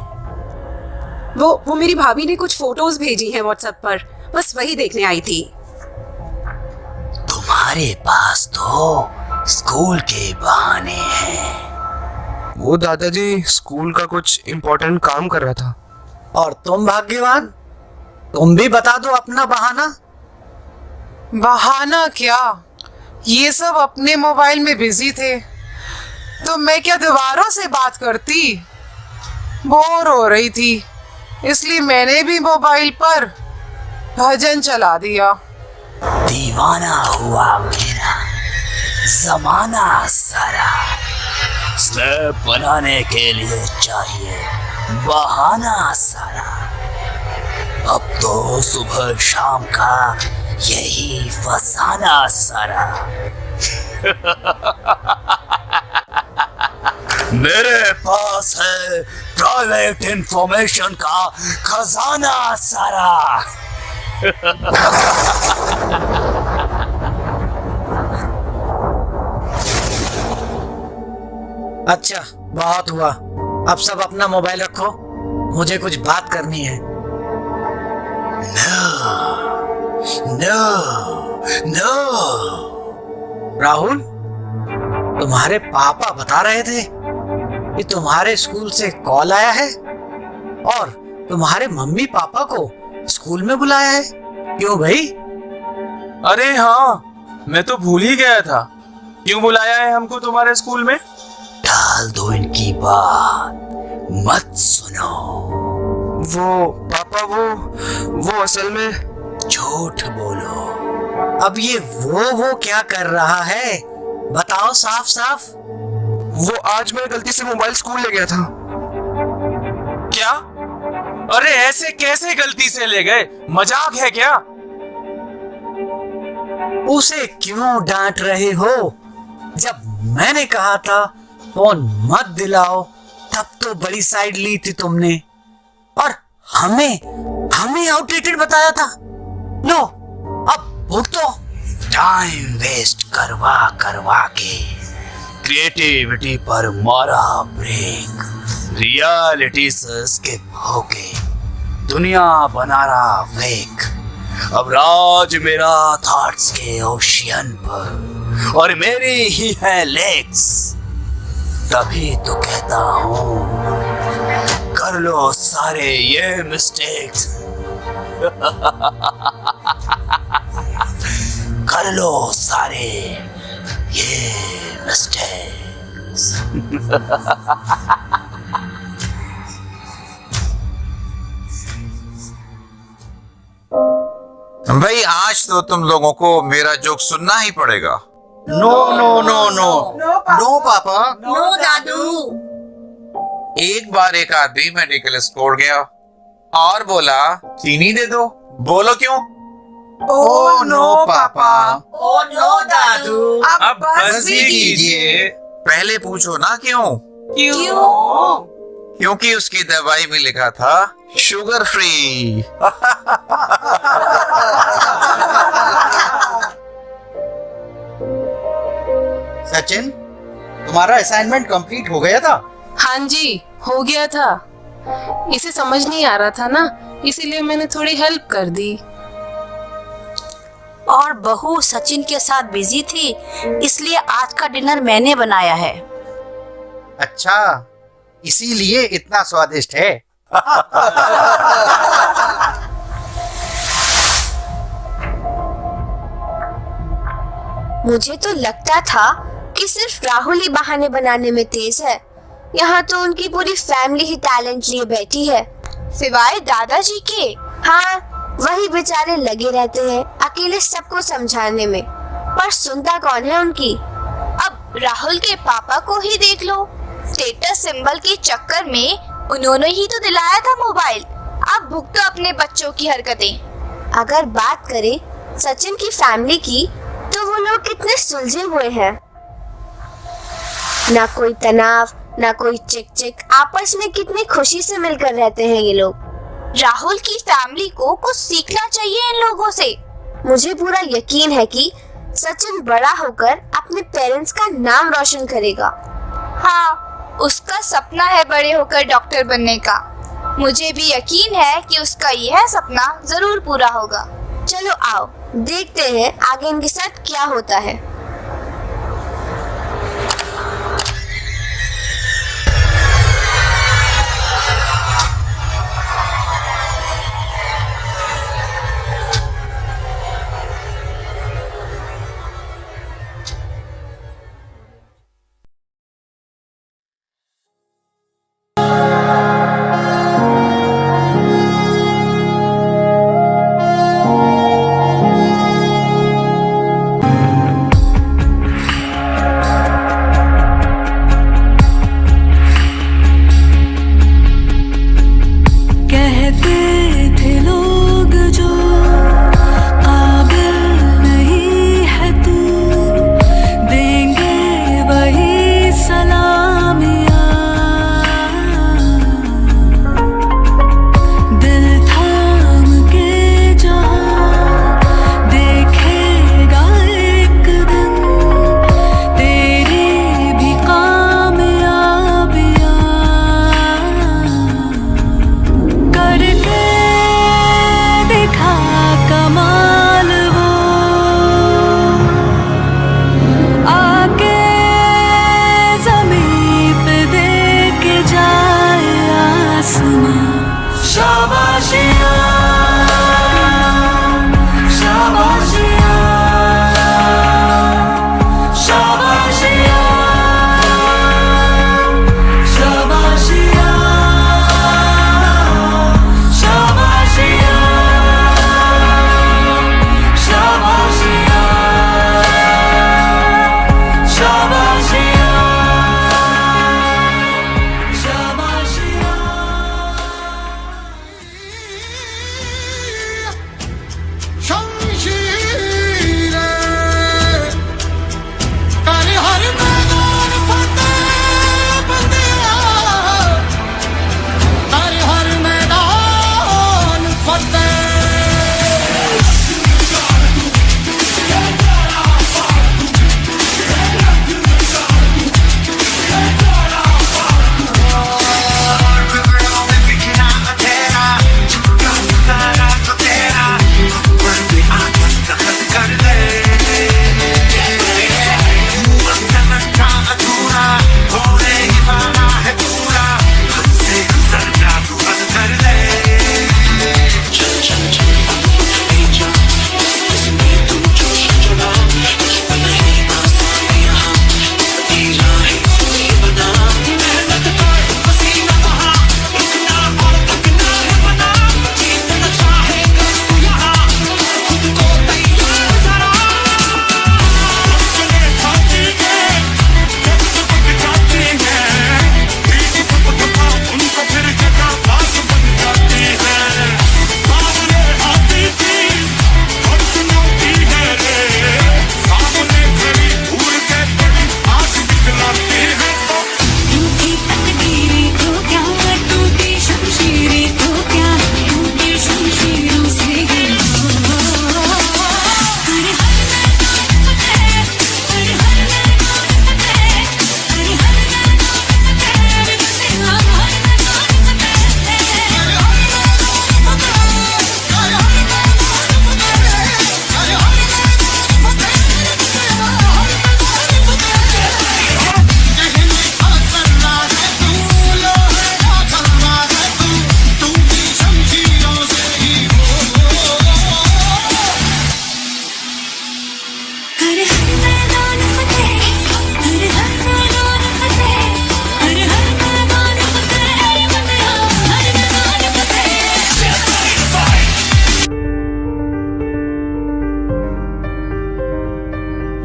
S11: वो मेरी भाभी ने कुछ फोटोज भेजी हैं व्हाट्सएप पर, बस वही देखने आई थी।
S2: तुम्हारे पास तो स्कूल के बहाने हैं।
S8: वो दादाजी स्कूल का कुछ इम्पोर्टेंट काम कर रहा था।
S4: और तुम भाग्यवान, तुम भी बता दो अपना बहाना।
S12: बहाना क्या, ये सब अपने मोबाइल में बिजी थे, तो मैं क्या दीवारों से बात करती। बोर हो रही थी, इसलिए मैंने भी मोबाइल पर भजन चला दिया।
S2: दीवाना हुआ मेरा जमाना सारा, स्नैप बनाने के लिए चाहिए बहाना सारा। अब तो सुबह शाम का यही फसाना सारा। मेरे पास है प्राइवेट इंफॉर्मेशन का खजाना सारा।
S4: अच्छा, बहुत हुआ, अब सब अपना मोबाइल रखो, मुझे कुछ बात करनी है।
S2: No, no.
S4: राहुल, तुम्हारे पापा बता रहे थे कि तुम्हारे स्कूल से कॉल आया है और तुम्हारे मम्मी पापा को स्कूल में बुलाया है। क्यों भाई?
S5: अरे हाँ, मैं तो भूल ही गया था। क्यों बुलाया है हमको तुम्हारे स्कूल में?
S2: टाल दो इनकी बात, मत सुनो।
S8: वो पापा, वो असल में
S2: झूठ बोलो।
S4: अब ये वो क्या कर रहा है, बताओ साफ साफ।
S8: वो आज मैं गलती से मोबाइल स्कूल ले गया था।
S5: क्या? अरे ऐसे कैसे गलती से ले गए? मजाक है क्या?
S4: उसे क्यों डांट रहे हो? जब मैंने कहा था फोन मत दिलाओ, तब तो बड़ी साइड ली थी तुमने और हमें आउटडेटेड बताया था। लो, अब भुगतो।
S2: टाइम वेस्ट करवा करवा के क्रिएटिविटी पर मारा ब्रेक, रियलिटी से स्किप होके दुनिया बना रहा फेक। अब राज मेरा थॉट्स के ओशियन पर और मेरी ही है लेग्स। तभी तो कहता हूँ कर लो सारे ये मिस्टेक्स। कर लो सारे ये मिस्टेक्स।
S20: भाई आज तो तुम लोगों को मेरा जोक सुनना ही पड़ेगा।
S21: No no no no no पापा,
S9: नो दादू।
S20: एक बार एक आदमी मेडिकल स्टोर गया और बोला चीनी दे दो। बोलो क्यों?
S21: ओ नो पापा,
S9: ओ नो दादू।
S20: अब बस ही कीजिए। पहले पूछो ना क्यों?
S9: क्यों?
S20: क्योंकि उसकी दवाई में लिखा था शुगर फ्री।
S21: सचिन, तुम्हारा असाइनमेंट कंप्लीट हो गया था?
S12: हाँ जी, हो गया था। इसे समझ नहीं आ रहा था ना, इसीलिए मैंने थोड़ी हेल्प कर दी।
S9: और बहू सचिन के साथ बिजी थी, इसलिए आज का डिनर मैंने बनाया है।
S21: अच्छा, इसीलिए इतना स्वादिष्ट है।
S10: मुझे तो लगता था कि सिर्फ राहुल ही बहाने बनाने में तेज है। यहाँ तो उनकी पूरी फैमिली ही टैलेंट लिए बैठी है, सिवाय दादाजी के। हाँ, वही बेचारे लगे रहते हैं अकेले सबको समझाने में, पर सुनता कौन है उनकी। अब राहुल के पापा को ही देख लो, स्टेटस सिंबल के चक्कर में उन्होंने ही तो दिलाया था मोबाइल। अब भुगतो अपने बच्चों की हरकतें। अगर बात करें सचिन की फैमिली की, तो वो लोग कितने सुलझे हुए हैं। ना कोई तनाव, ना कोई चिक, आपस में कितनी खुशी से मिलकर रहते हैं ये लोग।
S6: राहुल की फैमिली को कुछ सीखना चाहिए इन लोगों से।
S10: मुझे पूरा यकीन है कि सचिन बड़ा होकर अपने पेरेंट्स का नाम रोशन करेगा।
S6: हाँ, उसका सपना है बड़े होकर डॉक्टर बनने का। मुझे भी यकीन है कि उसका यह सपना जरूर पूरा होगा।
S10: चलो आओ देखते हैं आगे इनके साथ क्या होता है।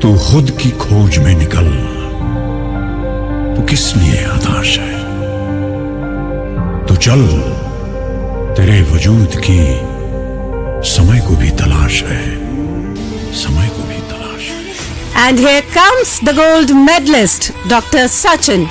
S7: तू खुद की खोज में निकल, तो किस लिए हताश है? तो चल, तेरे वजूद की समय को भी तलाश है, समय को भी तलाश है।
S13: And here comes the gold medalist, Dr. Sachin.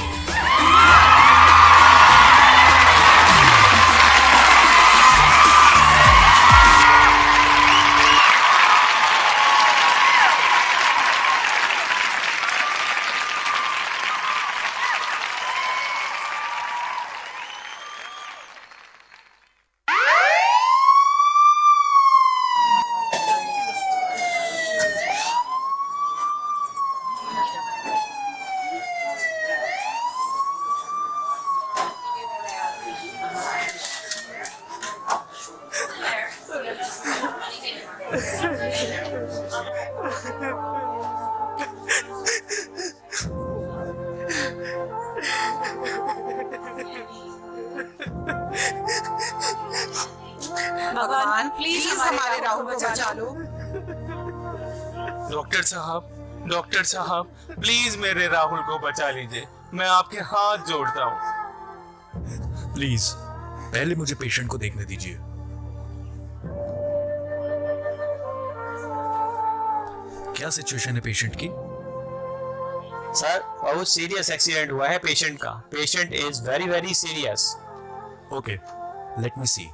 S11: भगवान प्लीज हमारे राहुल को बचा लो।
S5: डॉक्टर साहब प्लीज मेरे राहुल को बचा लीजिए, मैं आपके हाथ जोड़ता हूँ।
S7: प्लीज पहले मुझे पेशेंट को देखने दीजिए। क्या सिचुएशन है पेशेंट की?
S15: सर बहुत सीरियस एक्सीडेंट हुआ है पेशेंट का। Patient is very very serious.
S7: Okay, let me see.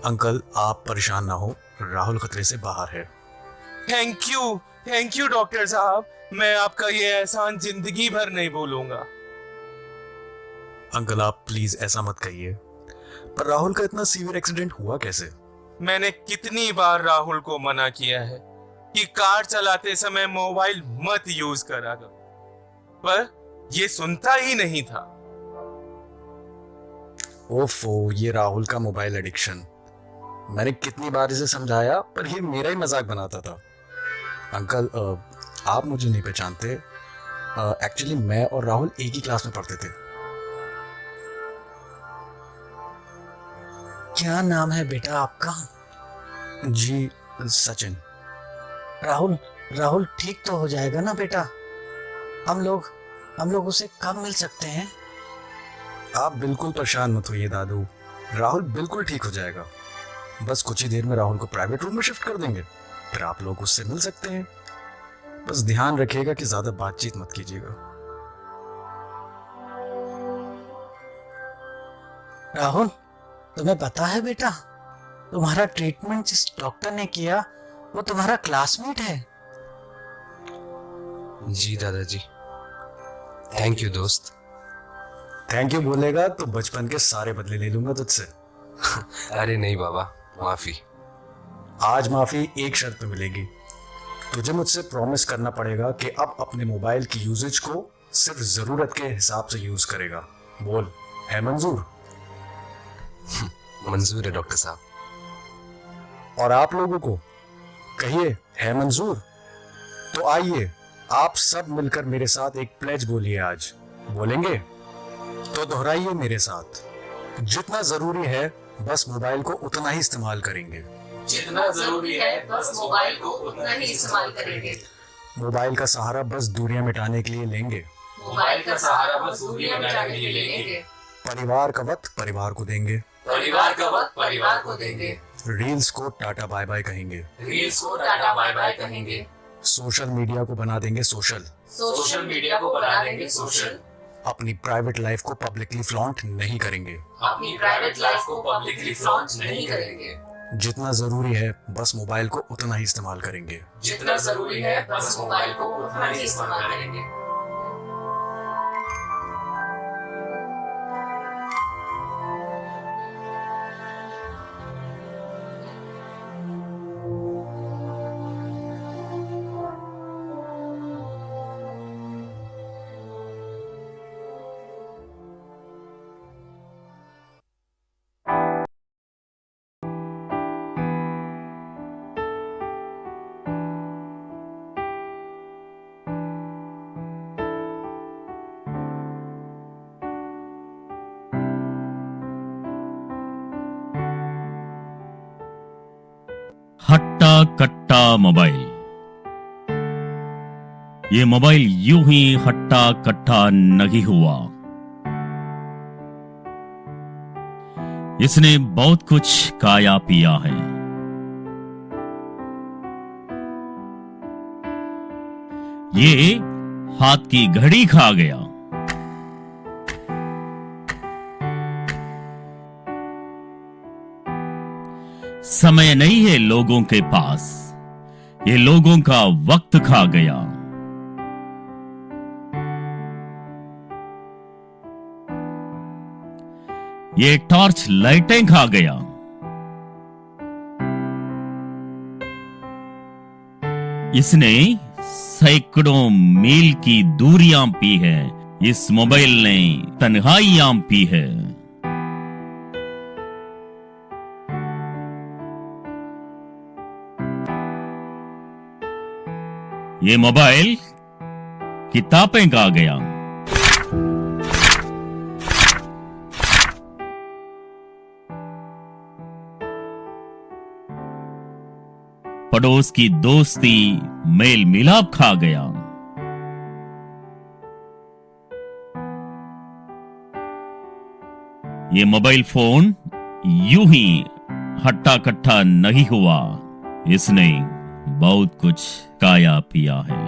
S7: Uncle आप परेशान ना हो, राहुल खतरे से बाहर है।
S5: थैंक यू डॉक्टर साहब, मैं आपका ये एहसान जिंदगी भर नहीं भूलूंगा।
S7: अंकल आप प्लीज ऐसा मत कहिए। पर राहुल का इतना सीवियर एक्सीडेंट हुआ कैसे?
S5: मैंने कितनी बार राहुल को मना किया है कि कार चलाते समय मोबाइल मत यूज करा करो, पर ये सुनता ही नहीं था।
S7: ओफो, ये राहुल का मोबाइल एडिक्शन। मैंने कितनी बार इसे समझाया पर ये मेरा ही मजाक बनाता था। अंकल आप मुझे नहीं पहचानते। एक्चुअली मैं और राहुल एक ही क्लास में पढ़ते थे।
S4: क्या नाम है बेटा आपका?
S7: जी सचिन।
S4: राहुल ठीक तो हो जाएगा ना बेटा? हम लोग उसे कब मिल सकते हैं?
S7: आप बिल्कुल परेशान मत होइए दादू, राहुल बिल्कुल ठीक हो जाएगा। बस कुछ ही देर में राहुल को प्राइवेट रूम में शिफ्ट कर देंगे, फिर आप लोग उससे मिल सकते हैं। बस ध्यान रखिएगा कि ज्यादा बातचीत मत कीजिएगा।
S4: राहुल तुम्हें पता है बेटा, तुम्हारा ट्रीटमेंट जिस डॉक्टर ने किया वो तुम्हारा क्लासमेट है।
S8: जी दादाजी, थैंक यू दोस्त।
S7: थैंक यू बोलेगा तो बचपन के सारे बदले ले लूंगा तुझसे।
S8: अरे नहीं बाबा, माफी।
S7: आज माफी एक शर्त पे मिलेगी। तुझे मुझसे प्रॉमिस करना पड़ेगा कि अब अपने मोबाइल की यूजेज को सिर्फ जरूरत के हिसाब से यूज करेगा। बोल, है मंजूर?
S8: मंजूर है डॉक्टर साहब।
S7: और आप लोगों को कहिए, है मंजूर? तो आइए आप सब मिलकर मेरे साथ एक प्लेज बोलिए। आज बोलेंगे तो दोहराइए मेरे साथ। जितना जरूरी है बस मोबाइल को उतना ही इस्तेमाल करेंगे।
S17: जितना जरूरी है बस मोबाइल को उतना ही इस्तेमाल करेंगे।
S7: मोबाइल का सहारा बस दूरियां मिटाने के लिए लेंगे।
S17: मोबाइल का सहारा बस दूरियां मिटाने के लिए लेंगे।
S7: परिवार का वक्त परिवार को देंगे।
S17: परिवार का वक्त परिवार को देंगे।
S7: रील्स को टाटा बाय बाय कहेंगे।
S17: रील्स को टाटा बाय बाय कहेंगे।
S7: सोशल मीडिया को बना देंगे सोशल।
S17: सोशल मीडिया को बना देंगे सोशल।
S7: अपनी प्राइवेट लाइफ को पब्लिकली फ्लॉन्ट नहीं करेंगे।
S17: अपनी प्राइवेट लाइफ को पब्लिकली फ्लॉन्ट नहीं करेंगे।
S7: जितना जरूरी है बस मोबाइल को उतना ही इस्तेमाल करेंगे।
S17: जितना जरूरी है बस मोबाइल को उतना ही इस्तेमाल करेंगे।
S16: हट्टा कट्टा मोबाइल। ये मोबाइल यूं ही हट्टा कट्टा नहीं हुआ। इसने बहुत कुछ खाया पिया है। ये हाथ की घड़ी खा गया। समय नहीं है लोगों के पास, ये लोगों का वक्त खा गया। ये टॉर्च लाइटें खा गया। इसने सैकड़ों मील की दूरियां पी है। इस मोबाइल ने तन्हाइयां पी है। ये मोबाइल किताबें खा गया। पड़ोस की दोस्ती मेल मिलाप खा गया। ये मोबाइल फोन यूं ही हट्टा कट्टा नहीं हुआ। इसने बहुत कुछ खाया पिया है।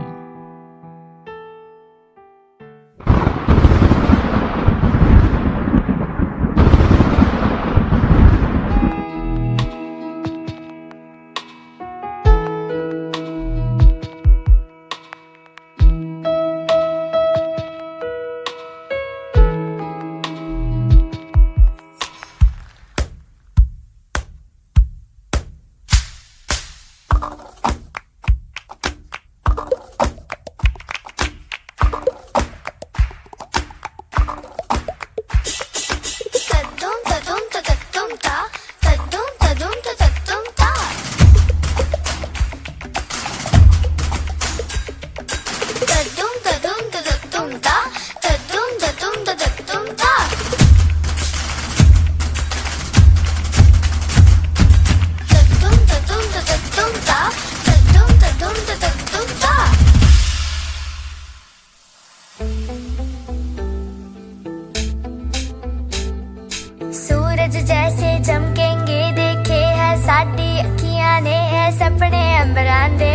S18: सूरज जैसे चमकेंगे देखे है साडी अखियां ने है सपने अंबरां दे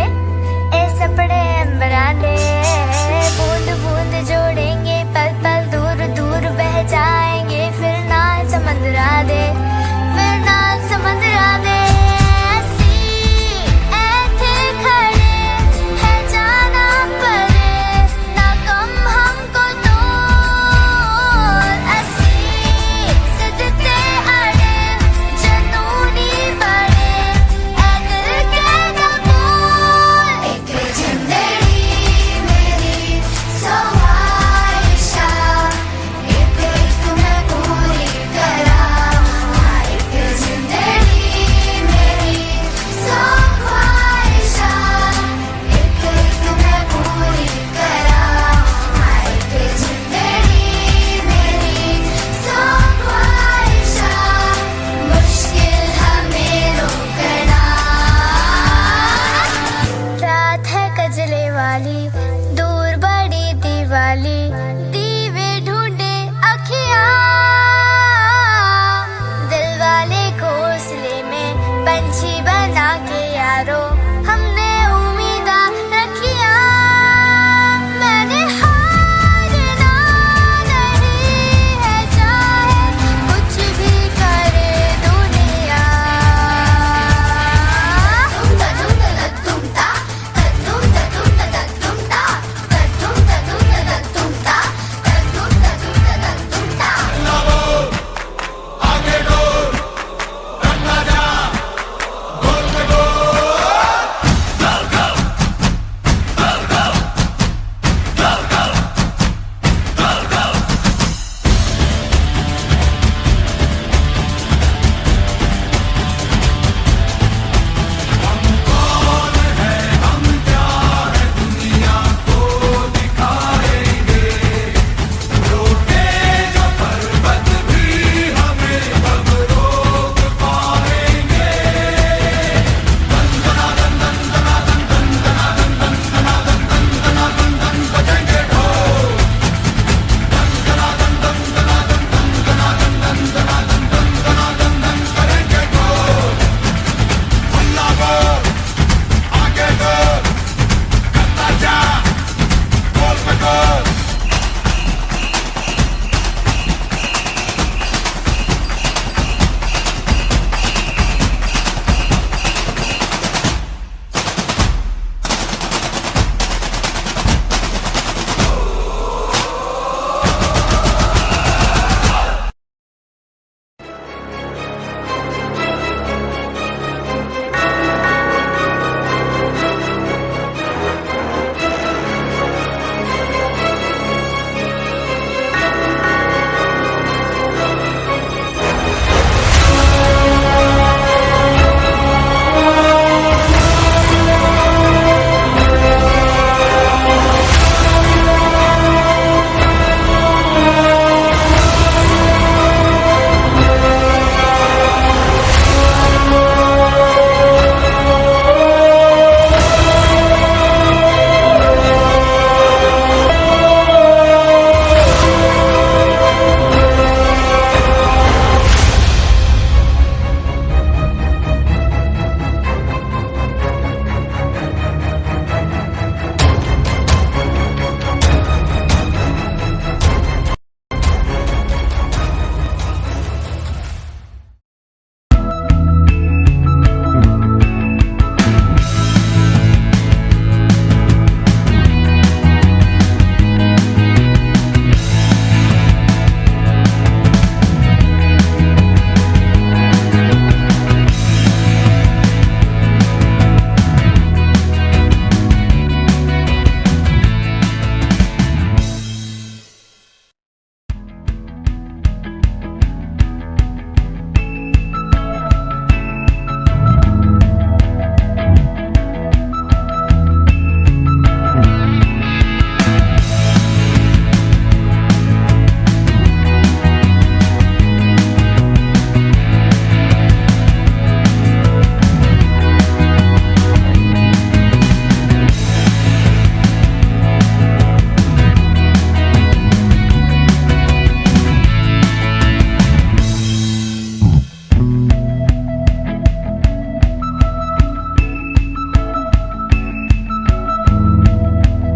S18: ए सपने अंबरां दे बूंद बूंद जोड़ेंगे पल पल दूर दूर बह जाएंगे